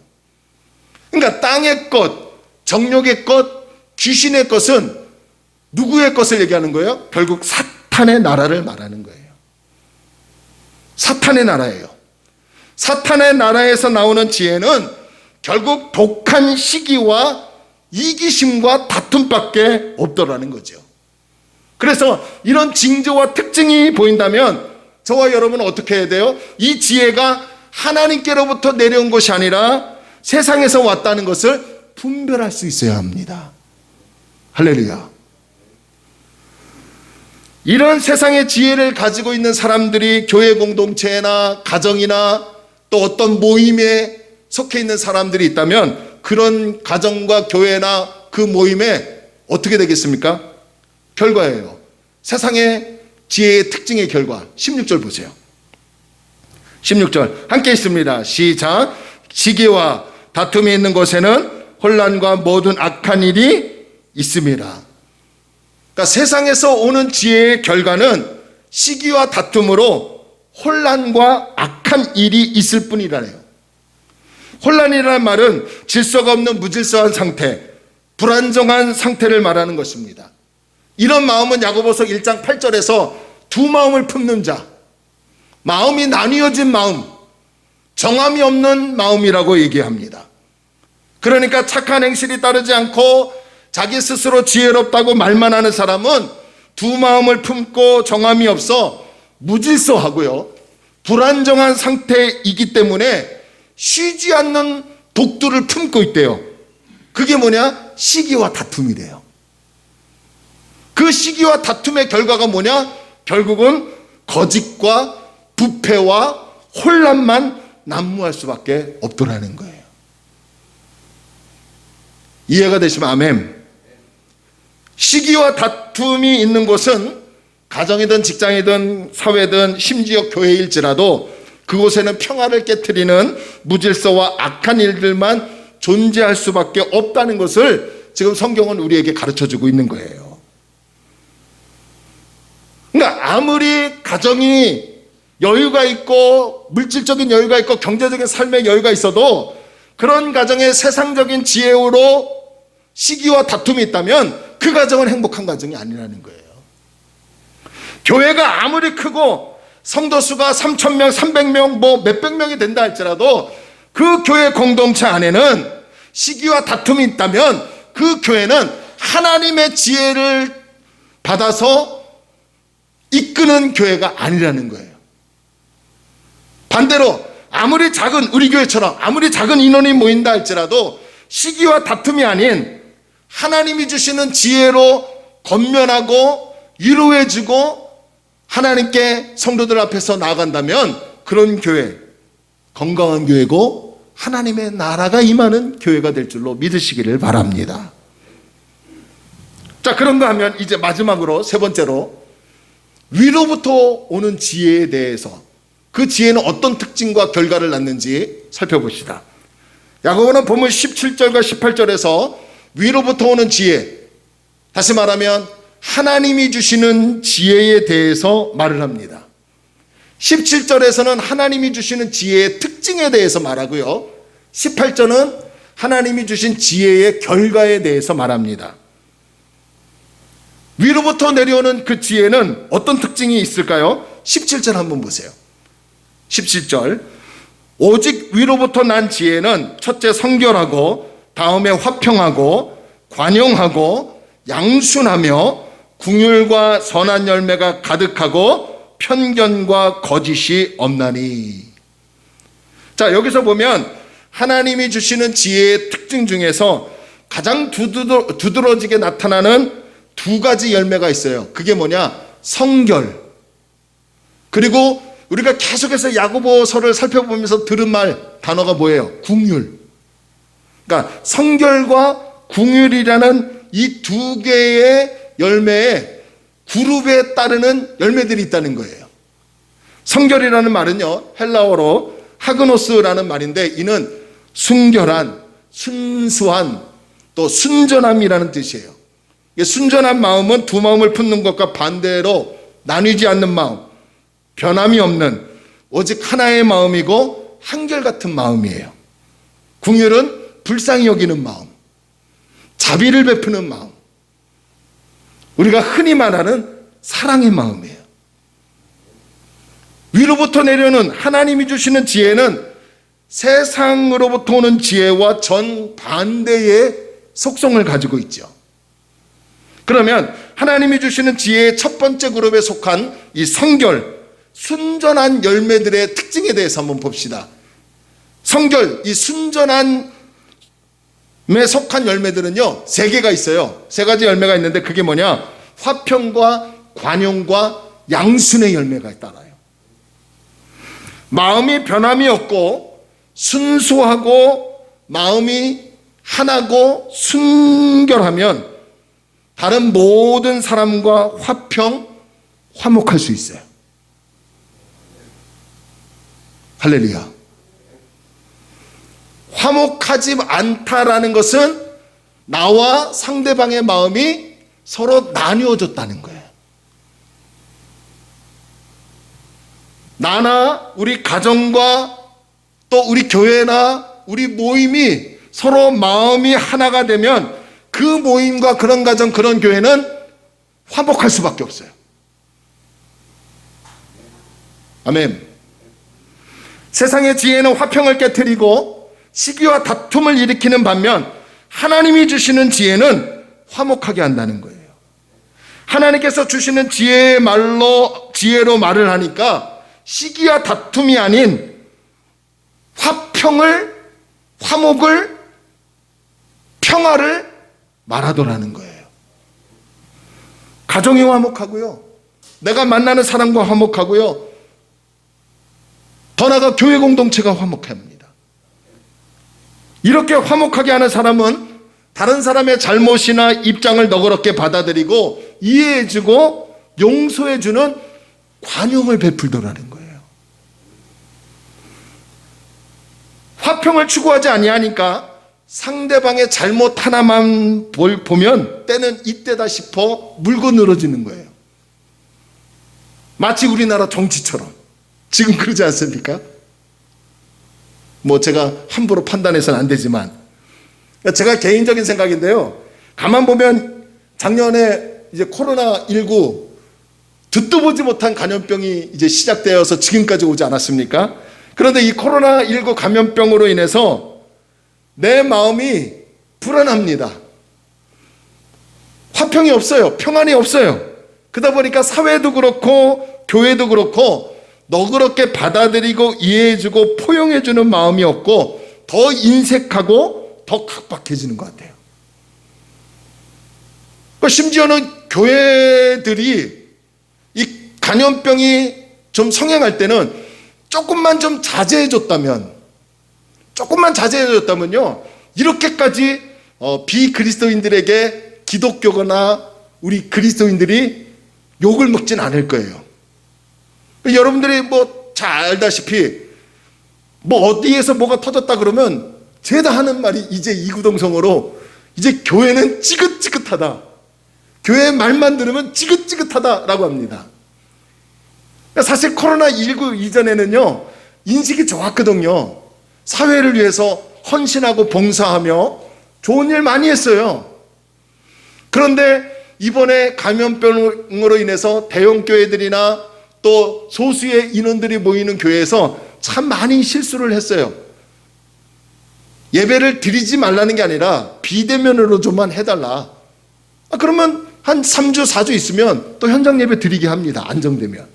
그러니까 땅의 것, 정욕의 것, 귀신의 것은 누구의 것을 얘기하는 거예요? 결국 사탄의 나라를 말하는 거예요. 사탄의 나라예요. 사탄의 나라에서 나오는 지혜는 결국 독한 시기와 이기심과 다툼밖에 없더라는 거죠. 그래서 이런 징조와 특징이 보인다면 저와 여러분은 어떻게 해야 돼요? 이 지혜가 하나님께로부터 내려온 것이 아니라 세상에서 왔다는 것을 분별할 수 있어야 합니다. 할렐루야. 이런 세상의 지혜를 가지고 있는 사람들이 교회 공동체나 가정이나 또 어떤 모임에 속해 있는 사람들이 있다면 그런 가정과 교회나 그 모임에 어떻게 되겠습니까? 결과예요. 세상의 지혜의 특징의 결과. 16절 보세요. 16절 함께 있습니다. 시작. 시기와 다툼이 있는 곳에는 혼란과 모든 악한 일이 있습니다. 그러니까 세상에서 오는 지혜의 결과는 시기와 다툼으로 혼란과 악한 일이 있을 뿐이라네요. 혼란이라는 말은 질서가 없는 무질서한 상태, 불안정한 상태를 말하는 것입니다. 이런 마음은 야고보서 1장 8절에서 두 마음을 품는 자, 마음이 나뉘어진 마음, 정함이 없는 마음이라고 얘기합니다. 그러니까 착한 행실이 따르지 않고 자기 스스로 지혜롭다고 말만 하는 사람은 두 마음을 품고 정함이 없어 무질서하고요, 불안정한 상태이기 때문에 쉬지 않는 독두를 품고 있대요. 그게 뭐냐? 시기와 다툼이래요. 그 시기와 다툼의 결과가 뭐냐? 결국은 거짓과 부패와 혼란만 난무할 수밖에 없더라는 거예요. 이해가 되시면 아멘. 시기와 다툼이 있는 곳은 가정이든 직장이든 사회든 심지어 교회일지라도 그곳에는 평화를 깨트리는 무질서와 악한 일들만 존재할 수밖에 없다는 것을 지금 성경은 우리에게 가르쳐주고 있는 거예요. 그러니까 아무리 가정이 여유가 있고 물질적인 여유가 있고 경제적인 삶의 여유가 있어도 그런 가정에 세상적인 지혜로 시기와 다툼이 있다면 그 가정은 행복한 가정이 아니라는 거예요. 교회가 아무리 크고 성도 수가 3,000명, 300명, 뭐 몇백 명이 된다 할지라도 그 교회 공동체 안에는 시기와 다툼이 있다면 그 교회는 하나님의 지혜를 받아서 이끄는 교회가 아니라는 거예요. 반대로 아무리 작은, 우리 교회처럼 아무리 작은 인원이 모인다 할지라도 시기와 다툼이 아닌 하나님이 주시는 지혜로 건면하고 위로해주고 하나님께 성도들 앞에서 나아간다면 그런 교회, 건강한 교회고 하나님의 나라가 임하는 교회가 될 줄로 믿으시기를 바랍니다. 자, 그런가 하면 이제 마지막으로 세 번째로 위로부터 오는 지혜에 대해서, 그 지혜는 어떤 특징과 결과를 낳는지 살펴봅시다. 야고보는 본문 17절과 18절에서 위로부터 오는 지혜, 다시 말하면 하나님이 주시는 지혜에 대해서 말을 합니다. 17절에서는 하나님이 주시는 지혜의 특징에 대해서 말하고요, 18절은 하나님이 주신 지혜의 결과에 대해서 말합니다. 위로부터 내려오는 그 지혜는 어떤 특징이 있을까요? 17절 한번 보세요. 17절, 오직 위로부터 난 지혜는 첫째 성결하고 다음에 화평하고 관용하고 양순하며 긍휼과 선한 열매가 가득하고 편견과 거짓이 없나니. 자, 여기서 보면 하나님이 주시는 지혜의 특징 중에서 가장 두드러지게 나타나는 두 가지 열매가 있어요. 그게 뭐냐? 성결. 그리고 우리가 계속해서 야고보서를 살펴보면서 들은 단어가 뭐예요? 긍휼. 그러니까 성결과 긍휼이라는 이 두 개의 열매에 그룹에 따르는 열매들이 있다는 거예요. 성결이라는 말은요, 헬라어로 하그노스라는 말인데 이는 순결한, 순수한, 또 순전함이라는 뜻이에요. 순전한 마음은 두 마음을 품는 것과 반대로 나뉘지 않는 마음, 변함이 없는 오직 하나의 마음이고 한결같은 마음이에요. 긍휼은 불쌍히 여기는 마음, 자비를 베푸는 마음, 우리가 흔히 말하는 사랑의 마음이에요. 위로부터 내려오는 하나님이 주시는 지혜는 세상으로부터 오는 지혜와 정반대의 속성을 가지고 있죠. 그러면 하나님이 주시는 지혜의 첫 번째 그룹에 속한 이 성결, 순전한 열매들의 특징에 대해서 한번 봅시다. 성결, 이 순전함에 속한 열매들은요, 세 개가 있어요. 세 가지 열매가 있는데 그게 뭐냐? 화평과 관용과 양순의 열매가 따라요. 마음이 변함이 없고 순수하고 마음이 하나고 순결하면 다른 모든 사람과 화평, 화목할 수 있어요. 할렐루야. 화목하지 않다라는 것은 나와 상대방의 마음이 서로 나뉘어졌다는 거예요. 나나 우리 가정과 또 우리 교회나 우리 모임이 서로 마음이 하나가 되면 그 모임과 그런 가정, 그런 교회는 화목할 수밖에 없어요. 아멘. 세상의 지혜는 화평을 깨트리고 시기와 다툼을 일으키는 반면 하나님이 주시는 지혜는 화목하게 한다는 거예요. 하나님께서 주시는 지혜로 말을 하니까 시기와 다툼이 아닌 화평을, 화목을, 평화를 말하더라는 거예요. 가정이 화목하고요, 내가 만나는 사람과 화목하고요, 더 나아가 교회 공동체가 화목합니다. 이렇게 화목하게 하는 사람은 다른 사람의 잘못이나 입장을 너그럽게 받아들이고 이해해주고 용서해주는 관용을 베풀더라는 거예요. 화평을 추구하지 아니하니까 상대방의 잘못 하나만 보면 때는 이때다 싶어 물고 늘어지는 거예요. 마치 우리나라 정치처럼 지금 그러지 않습니까? 뭐 제가 함부로 판단해서는 안 되지만 제가 개인적인 생각인데요, 가만 보면 작년에 이제 코로나19 듣도 보지 못한 감염병이 이제 시작되어서 지금까지 오지 않았습니까? 그런데 이 코로나19 감염병으로 인해서 내 마음이 불안합니다. 화평이 없어요. 평안이 없어요. 그러다 보니까 사회도 그렇고 교회도 그렇고 너그럽게 받아들이고 이해해주고 포용해주는 마음이 없고 더 인색하고 더 각박해지는 것 같아요. 심지어는 교회들이 이 감염병이 좀 성행할 때는 조금만 좀 자제해줬다면요, 이렇게까지 비그리스도인들에게 기독교거나 우리 그리스도인들이 욕을 먹진 않을 거예요. 여러분들이 뭐 잘 알다시피 뭐 어디에서 뭐가 터졌다 그러면 죄다 하는 말이 이제 이구동성어로 이제 교회는 찌긋찌긋하다, 교회 말만 들으면 찌긋찌긋하다라고 합니다. 사실 코로나19 이전에는요, 인식이 좋았거든요. 사회를 위해서 헌신하고 봉사하며 좋은 일 많이 했어요. 그런데 이번에 감염병으로 인해서 대형 교회들이나 또 소수의 인원들이 모이는 교회에서 참 많이 실수를 했어요. 예배를 드리지 말라는 게 아니라 비대면으로 좀만 해달라. 그러면 한 3주, 4주 있으면 또 현장 예배 드리게 합니다. 안정되면.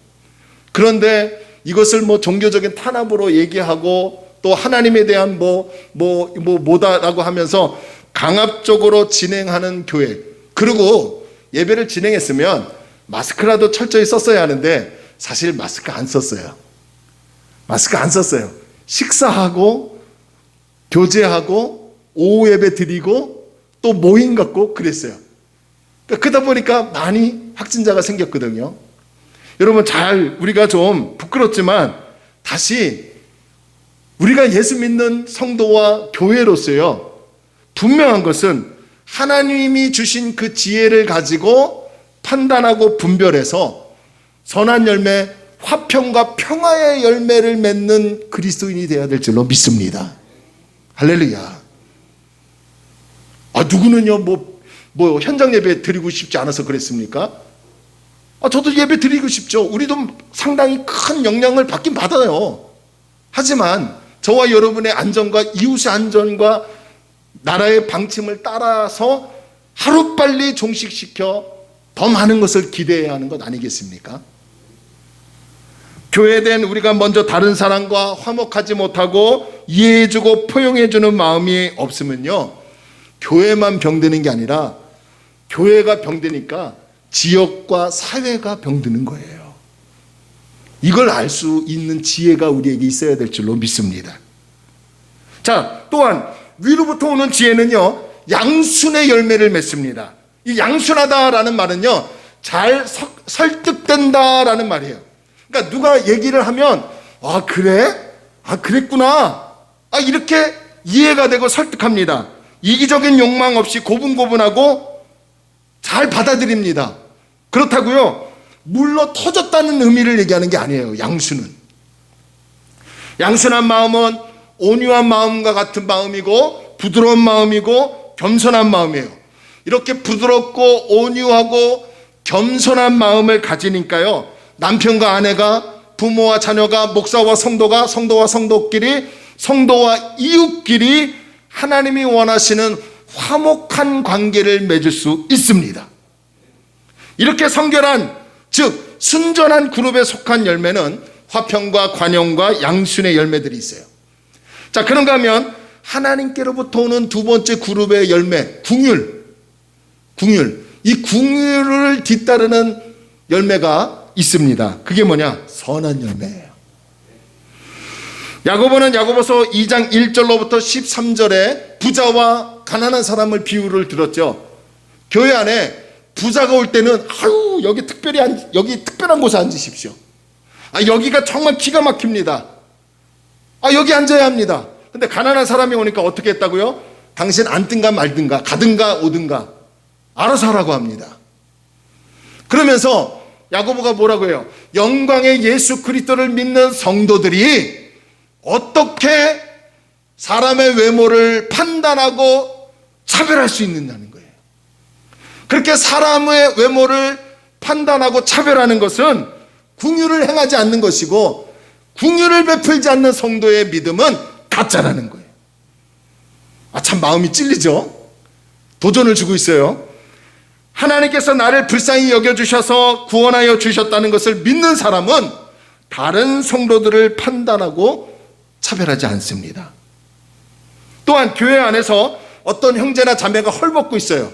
그런데 이것을 뭐 종교적인 탄압으로 얘기하고 또 하나님에 대한 뭐다라고 하면서 강압적으로 진행하는 교회. 그리고 예배를 진행했으면 마스크라도 철저히 썼어야 하는데 사실 마스크 안 썼어요. 식사하고 교제하고 오후 예배 드리고 또 모임 갖고 그랬어요. 그러다 보니까 많이 확진자가 생겼거든요. 여러분, 우리가 좀 부끄럽지만 다시 우리가 예수 믿는 성도와 교회로서요, 분명한 것은 하나님이 주신 그 지혜를 가지고 판단하고 분별해서 선한 열매, 화평과 평화의 열매를 맺는 그리스도인이 되어야 될 줄로 믿습니다. 할렐루야. 누구는요 뭐 현장 예배 드리고 싶지 않아서 그랬습니까? 저도 예배 드리고 싶죠. 우리도 상당히 큰 영향을 받긴 받아요. 하지만 저와 여러분의 안전과 이웃의 안전과 나라의 방침을 따라서 하루빨리 종식시켜 더 많은 것을 기대해야 하는 것 아니겠습니까? 교회된 우리가 먼저 다른 사람과 화목하지 못하고 이해해주고 포용해주는 마음이 없으면요, 교회만 병드는 게 아니라 교회가 병드니까 지역과 사회가 병드는 거예요. 이걸 알 수 있는 지혜가 우리에게 있어야 될 줄로 믿습니다. 자, 또한 위로부터 오는 지혜는요, 양순의 열매를 맺습니다. 이 양순하다라는 말은요, 잘 설득된다라는 말이에요. 그러니까 누가 얘기를 하면 그래? 그랬구나. 이렇게 이해가 되고 설득합니다. 이기적인 욕망 없이 고분고분하고 잘 받아들입니다. 그렇다고요, 물러 터졌다는 의미를 얘기하는 게 아니에요. 양수는, 양순한 마음은 온유한 마음과 같은 마음이고 부드러운 마음이고 겸손한 마음이에요. 이렇게 부드럽고 온유하고 겸손한 마음을 가지니까요, 남편과 아내가, 부모와 자녀가, 목사와 성도가, 성도와 성도끼리, 성도와 이웃끼리 하나님이 원하시는 화목한 관계를 맺을 수 있습니다. 이렇게 성결한, 즉 순전한 그룹에 속한 열매는 화평과 관용과 양순의 열매들이 있어요. 자, 그런가 하면 하나님께로부터 오는 두 번째 그룹의 열매, 궁율. 이 궁율을 뒤따르는 열매가 있습니다. 그게 뭐냐? 선한 열매예요. 야고보는 야고보서 2장 1절로부터 13절에 부자와 가난한 사람을 비유를 들었죠. 교회 안에 부자가 올 때는 여기 특별한 곳에 앉으십시오. 여기가 정말 기가 막힙니다. 여기 앉아야 합니다. 근데 가난한 사람이 오니까 어떻게 했다고요? 당신 앉든가 말든가 가든가 오든가 알아서 하라고 합니다. 그러면서 야고보가 뭐라고 해요? 영광의 예수 그리스도를 믿는 성도들이 어떻게 사람의 외모를 판단하고 차별할 수 있느냐는 거예요. 그렇게 사람의 외모를 판단하고 차별하는 것은 궁유를 행하지 않는 것이고, 궁유를 베풀지 않는 성도의 믿음은 가짜라는 거예요. 참 마음이 찔리죠? 도전을 주고 있어요. 하나님께서 나를 불쌍히 여겨주셔서 구원하여 주셨다는 것을 믿는 사람은 다른 성도들을 판단하고 차별하지 않습니다. 또한 교회 안에서 어떤 형제나 자매가 헐벗고 있어요.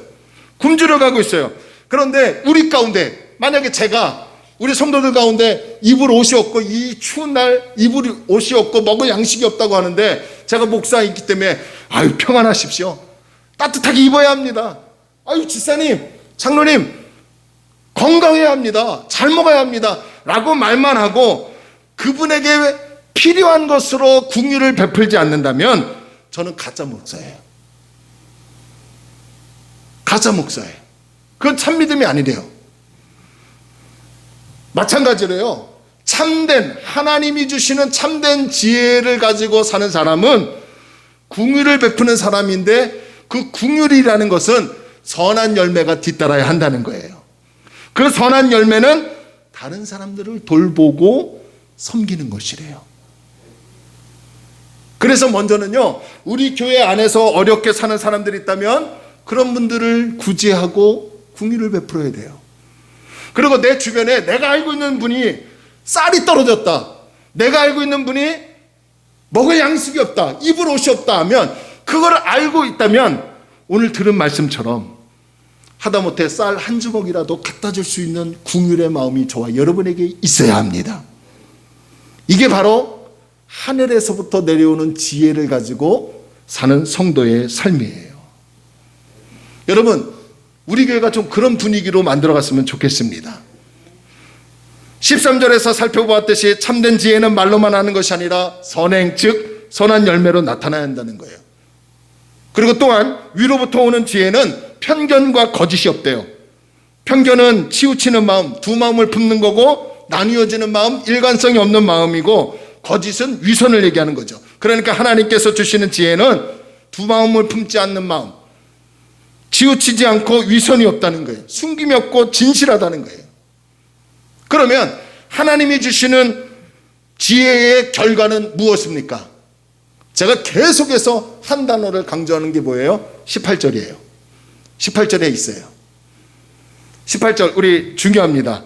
굶주려 가고 있어요. 그런데 우리 가운데, 만약에 제가 우리 성도들 가운데 입을 옷이 없고, 이 추운 날 입을 옷이 없고 먹을 양식이 없다고 하는데, 제가 목사이기 때문에 평안하십시오, 따뜻하게 입어야 합니다, 집사님, 장로님 건강해야 합니다, 잘 먹어야 합니다 라고 말만 하고 그분에게 필요한 것으로 궁유를 베풀지 않는다면 저는 가짜 목사예요. 가짜 목사예요. 그건 참 믿음이 아니래요. 마찬가지로요, 참된, 하나님이 주시는 참된 지혜를 가지고 사는 사람은 궁유를 베푸는 사람인데, 그 궁유이라는 것은 선한 열매가 뒤따라야 한다는 거예요. 그 선한 열매는 다른 사람들을 돌보고 섬기는 것이래요. 그래서 먼저는요, 우리 교회 안에서 어렵게 사는 사람들이 있다면 그런 분들을 구제하고 궁유를 베풀어야 돼요. 그리고 내 주변에 내가 알고 있는 분이 쌀이 떨어졌다, 내가 알고 있는 분이 먹을 양식이 없다, 입을 옷이 없다 하면, 그걸 알고 있다면 오늘 들은 말씀처럼 하다못해 쌀 한 주먹이라도 갖다 줄 수 있는 궁율의 마음이 저와 여러분에게 있어야 합니다. 이게 바로 하늘에서부터 내려오는 지혜를 가지고 사는 성도의 삶이에요. 여러분, 우리 교회가 좀 그런 분위기로 만들어갔으면 좋겠습니다. 13절에서 살펴보았듯이 참된 지혜는 말로만 하는 것이 아니라 선행, 즉 선한 열매로 나타나야 한다는 거예요. 그리고 또한 위로부터 오는 지혜는 편견과 거짓이 없대요. 편견은 치우치는 마음, 두 마음을 품는 거고, 나뉘어지는 마음, 일관성이 없는 마음이고, 거짓은 위선을 얘기하는 거죠. 그러니까 하나님께서 주시는 지혜는 두 마음을 품지 않는 마음, 치우치지 않고 위선이 없다는 거예요. 숨김이 없고 진실하다는 거예요. 그러면 하나님이 주시는 지혜의 결과는 무엇입니까? 제가 계속해서 한 단어를 강조하는 게 뭐예요? 18절이에요. 18절에 있어요. 18절 우리 중요합니다.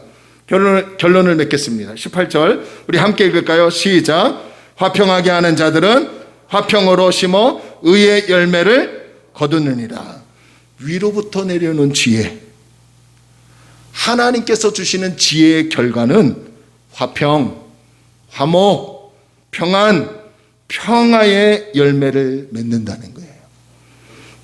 결론을 맺겠습니다. 18절 우리 함께 읽을까요? 시작. 화평하게 하는 자들은 화평으로 심어 의의 열매를 거두느니라. 위로부터 내려오는 지혜, 하나님께서 주시는 지혜의 결과는 화평, 화목, 평안, 평화의 열매를 맺는다는 거예요.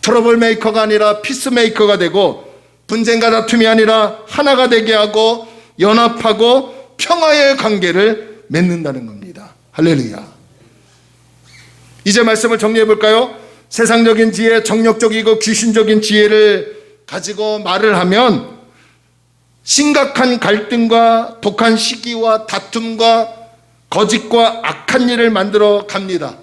트러블 메이커가 아니라 피스 메이커가 되고, 분쟁과 다툼이 아니라 하나가 되게 하고 연합하고 평화의 관계를 맺는다는 겁니다. 할렐루야. 이제 말씀을 정리해 볼까요? 세상적인 지혜, 정력적이고 귀신적인 지혜를 가지고 말을 하면 심각한 갈등과 독한 시기와 다툼과 거짓과 악한 일을 만들어 갑니다.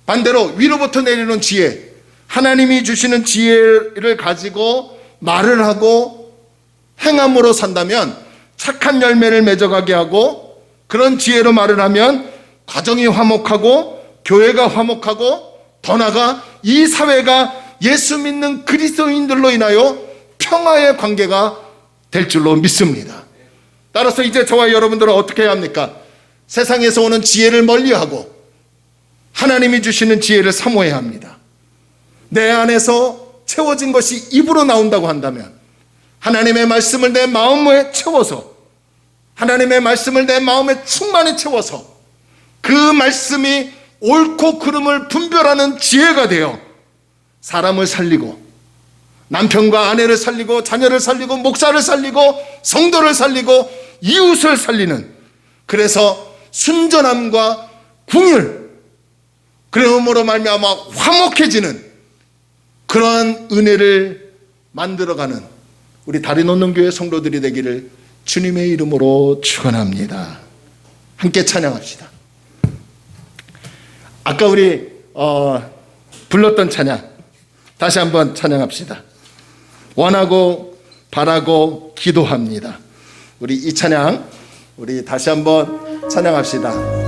반대로 위로부터 내리는 지혜, 하나님이 주시는 지혜를 가지고 말을 하고 행함으로 산다면 착한 열매를 맺어가게 하고, 그런 지혜로 말을 하면 가정이 화목하고 교회가 화목하고, 더 나아가 이 사회가 예수 믿는 그리스도인들로 인하여 평화의 관계가 될 줄로 믿습니다. 따라서 이제 저와 여러분들은 어떻게 해야 합니까? 세상에서 오는 지혜를 멀리하고 하나님이 주시는 지혜를 사모해야 합니다. 내 안에서 채워진 것이 입으로 나온다고 한다면, 하나님의 말씀을 내 마음에 채워서, 하나님의 말씀을 내 마음에 충만히 채워서 그 말씀이 옳고 그름을 분별하는 지혜가 되어 사람을 살리고, 남편과 아내를 살리고, 자녀를 살리고, 목사를 살리고, 성도를 살리고, 이웃을 살리는, 그래서 순전함과 궁율, 그러므로 말미암아 화목해지는 그러한 은혜를 만들어가는 우리 다리 놓는 교회 성도들이 되기를 주님의 이름으로 축원합니다. 함께 찬양합시다. 아까 우리 불렀던 찬양 다시 한번 찬양합시다. 원하고 바라고 기도합니다. 우리 이 찬양 우리 다시 한번 찬양합시다.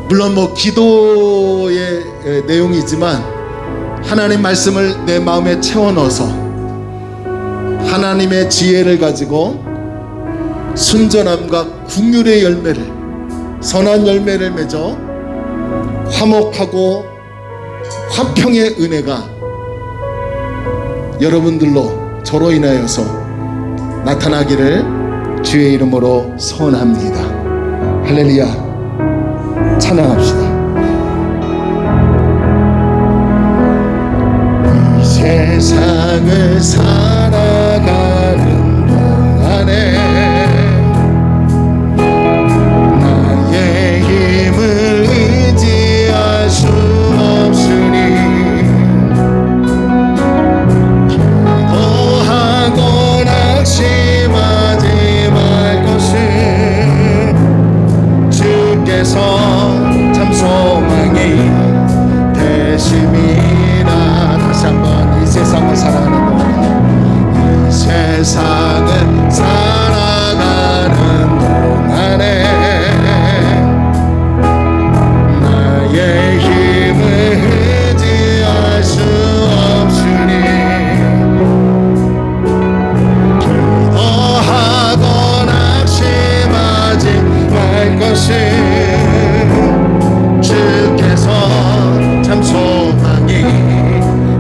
물론 기도의 내용이지만 하나님 말씀을 내 마음에 채워 넣어서 하나님의 지혜를 가지고 순전함과 긍휼의 열매를, 선한 열매를 맺어 화목하고 화평의 은혜가 여러분들로 저로 인하여서 나타나기를 주의 이름으로 소원합니다. 할렐루야. 찬양합시다. 이 세상을 살아가는 동안에 나의 힘을 의지할 수 없으니 기도하고 낙심하지 말 것을 주께서 참 소망이 되심이라. 다시 한번 이 세상을 살아가는 동안, 이 세상을 살아가는 동안에 나의 힘을 의지할 수 없으니 기도하고 낙심하지 말 것을 주께서 참 소망이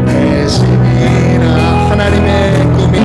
되심이라. 하나님의 꿈이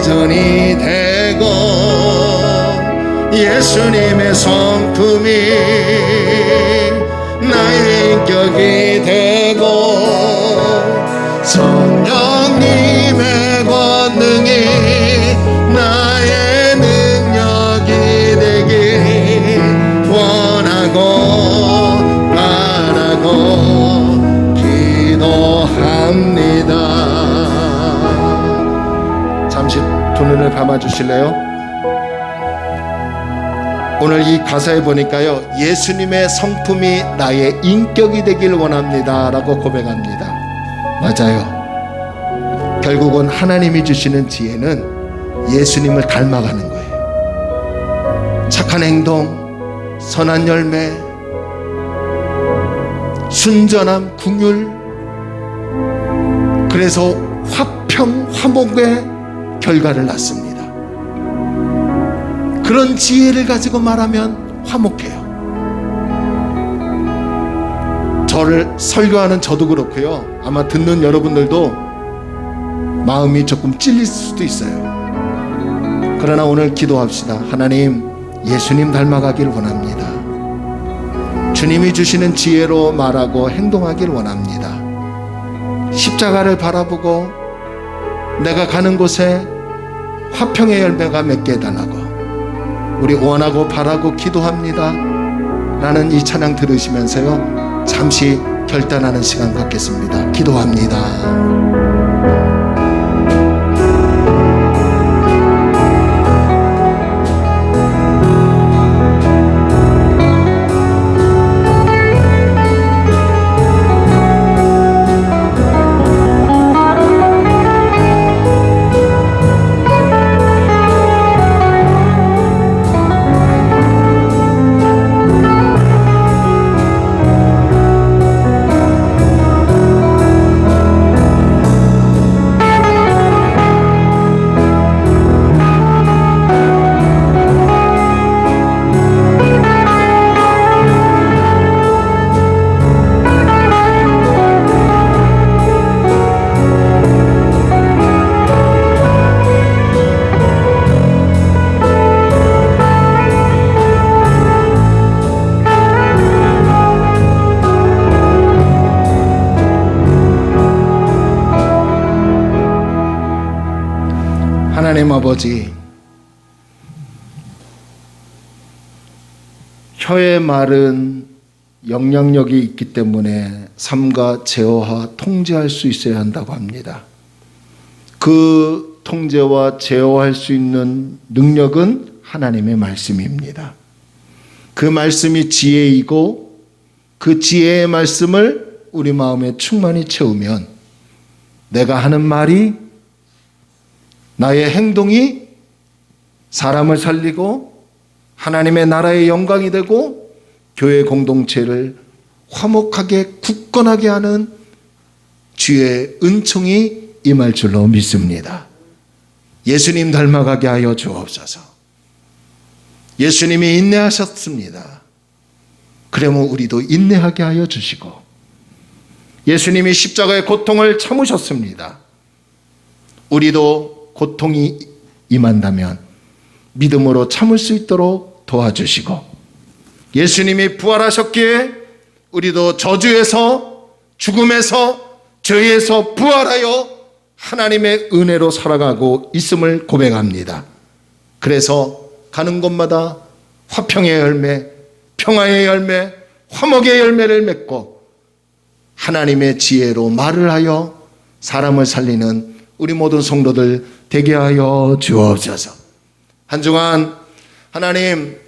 비전이 되고 예수님의 성품이 나의 인격이 되고 성령님의 권능이 나의 능력이 되길 원하고 바라고 기도합니다. 잠시 두 눈을 감아 주실래요? 오늘 이 가사에 보니까요, 예수님의 성품이 나의 인격이 되길 원합니다 라고 고백합니다. 맞아요. 결국은 하나님이 주시는 지혜는 예수님을 닮아가는 거예요. 착한 행동, 선한 열매, 순전함, 긍휼, 그래서 화평, 화목의 결과를 낳습니다. 그런 지혜를 가지고 말하면 화목해요. 저를 설교하는 저도 그렇고요, 아마 듣는 여러분들도 마음이 조금 찔릴 수도 있어요. 그러나 오늘 기도합시다. 하나님, 예수님 닮아가길 원합니다. 주님이 주시는 지혜로 말하고 행동하길 원합니다. 십자가를 바라보고 내가 가는 곳에 화평의 열매가 맺게 해달라고 우리 원하고 바라고 기도합니다 라는 이 찬양 들으시면서요, 잠시 결단하는 시간 갖겠습니다. 기도합니다. 하나님 아버지, 혀의 말은 영향력이 있기 때문에 삶과 제어와 통제할 수 있어야 한다고 합니다. 그 통제와 제어할 수 있는 능력은 하나님의 말씀입니다. 그 말씀이 지혜이고 그 지혜의 말씀을 우리 마음에 충만히 채우면 내가 하는 말이, 나의 행동이 사람을 살리고 하나님의 나라의 영광이 되고 교회 공동체를 화목하게 굳건하게 하는 주의 은총이 임할 줄로 믿습니다. 예수님 닮아가게 하여 주옵소서. 예수님이 인내하셨습니다. 그러면 우리도 인내하게 하여 주시고, 예수님이 십자가의 고통을 참으셨습니다. 우리도 고통이 임한다면 믿음으로 참을 수 있도록 도와주시고, 예수님이 부활하셨기에 우리도 저주에서, 죽음에서, 죄에서 부활하여 하나님의 은혜로 살아가고 있음을 고백합니다. 그래서 가는 곳마다 화평의 열매, 평화의 열매, 화목의 열매를 맺고 하나님의 지혜로 말을 하여 사람을 살리는 우리 모든 성도들 되게 하여 주옵소서. 한 주간 하나님,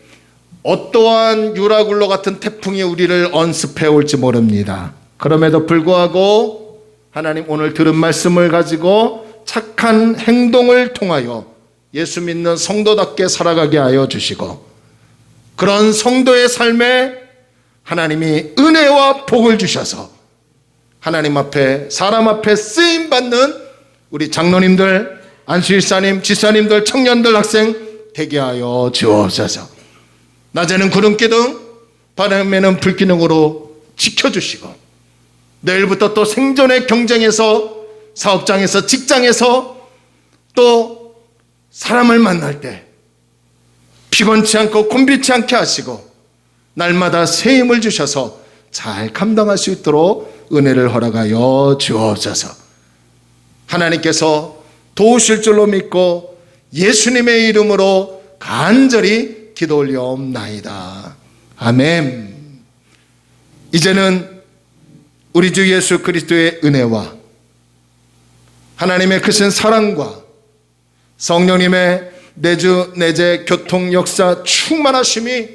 어떠한 유라굴로 같은 태풍이 우리를 언습해 올지 모릅니다. 그럼에도 불구하고 하나님, 오늘 들은 말씀을 가지고 착한 행동을 통하여 예수 믿는 성도답게 살아가게 하여 주시고, 그런 성도의 삶에 하나님이 은혜와 복을 주셔서 하나님 앞에, 사람 앞에 쓰임받는 우리 장로님들, 안수일사님, 지사님들, 청년들, 학생 되게 하여 주옵소서. 낮에는 구름기둥, 밤에는 불기둥으로 지켜주시고, 내일부터 또 생존의 경쟁에서, 사업장에서, 직장에서, 또 사람을 만날 때 피곤치 않고 곤비치 않게 하시고 날마다 새 힘을 주셔서 잘 감당할 수 있도록 은혜를 허락하여 주옵소서. 하나님께서 도우실 줄로 믿고 예수님의 이름으로 간절히 기도 올려옵나이다. 아멘. 이제는 우리 주 예수 그리스도의 은혜와 하나님의 크신 사랑과 성령님의 내주 내재 교통 역사 충만하심이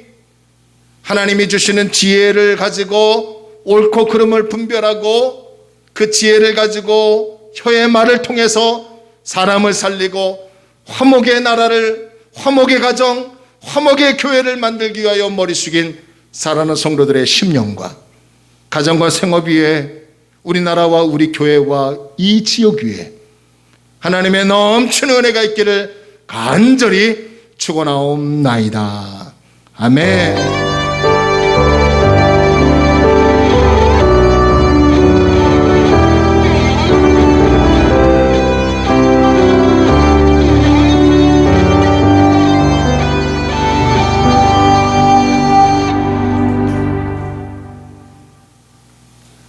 하나님이 주시는 지혜를 가지고 옳고 그름을 분별하고 그 지혜를 가지고 혀의 말을 통해서 사람을 살리고 화목의 나라를, 화목의 가정, 화목의 교회를 만들기 위하여 머리 숙인 사랑하는 성도들의 심령과 가정과 생업 위에 우리나라와 우리 교회와 이 지역 위에 하나님의 넘치는 은혜가 있기를 간절히 축원하옵나이다. 아멘.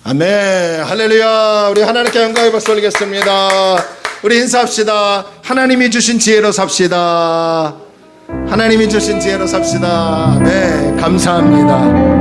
아멘. 할렐루야. 우리 하나님께 영광의 박수 올리겠습니다. 우리 인사합시다. 하나님이 주신 지혜로 삽시다. 하나님이 주신 지혜로 삽시다. 네, 감사합니다.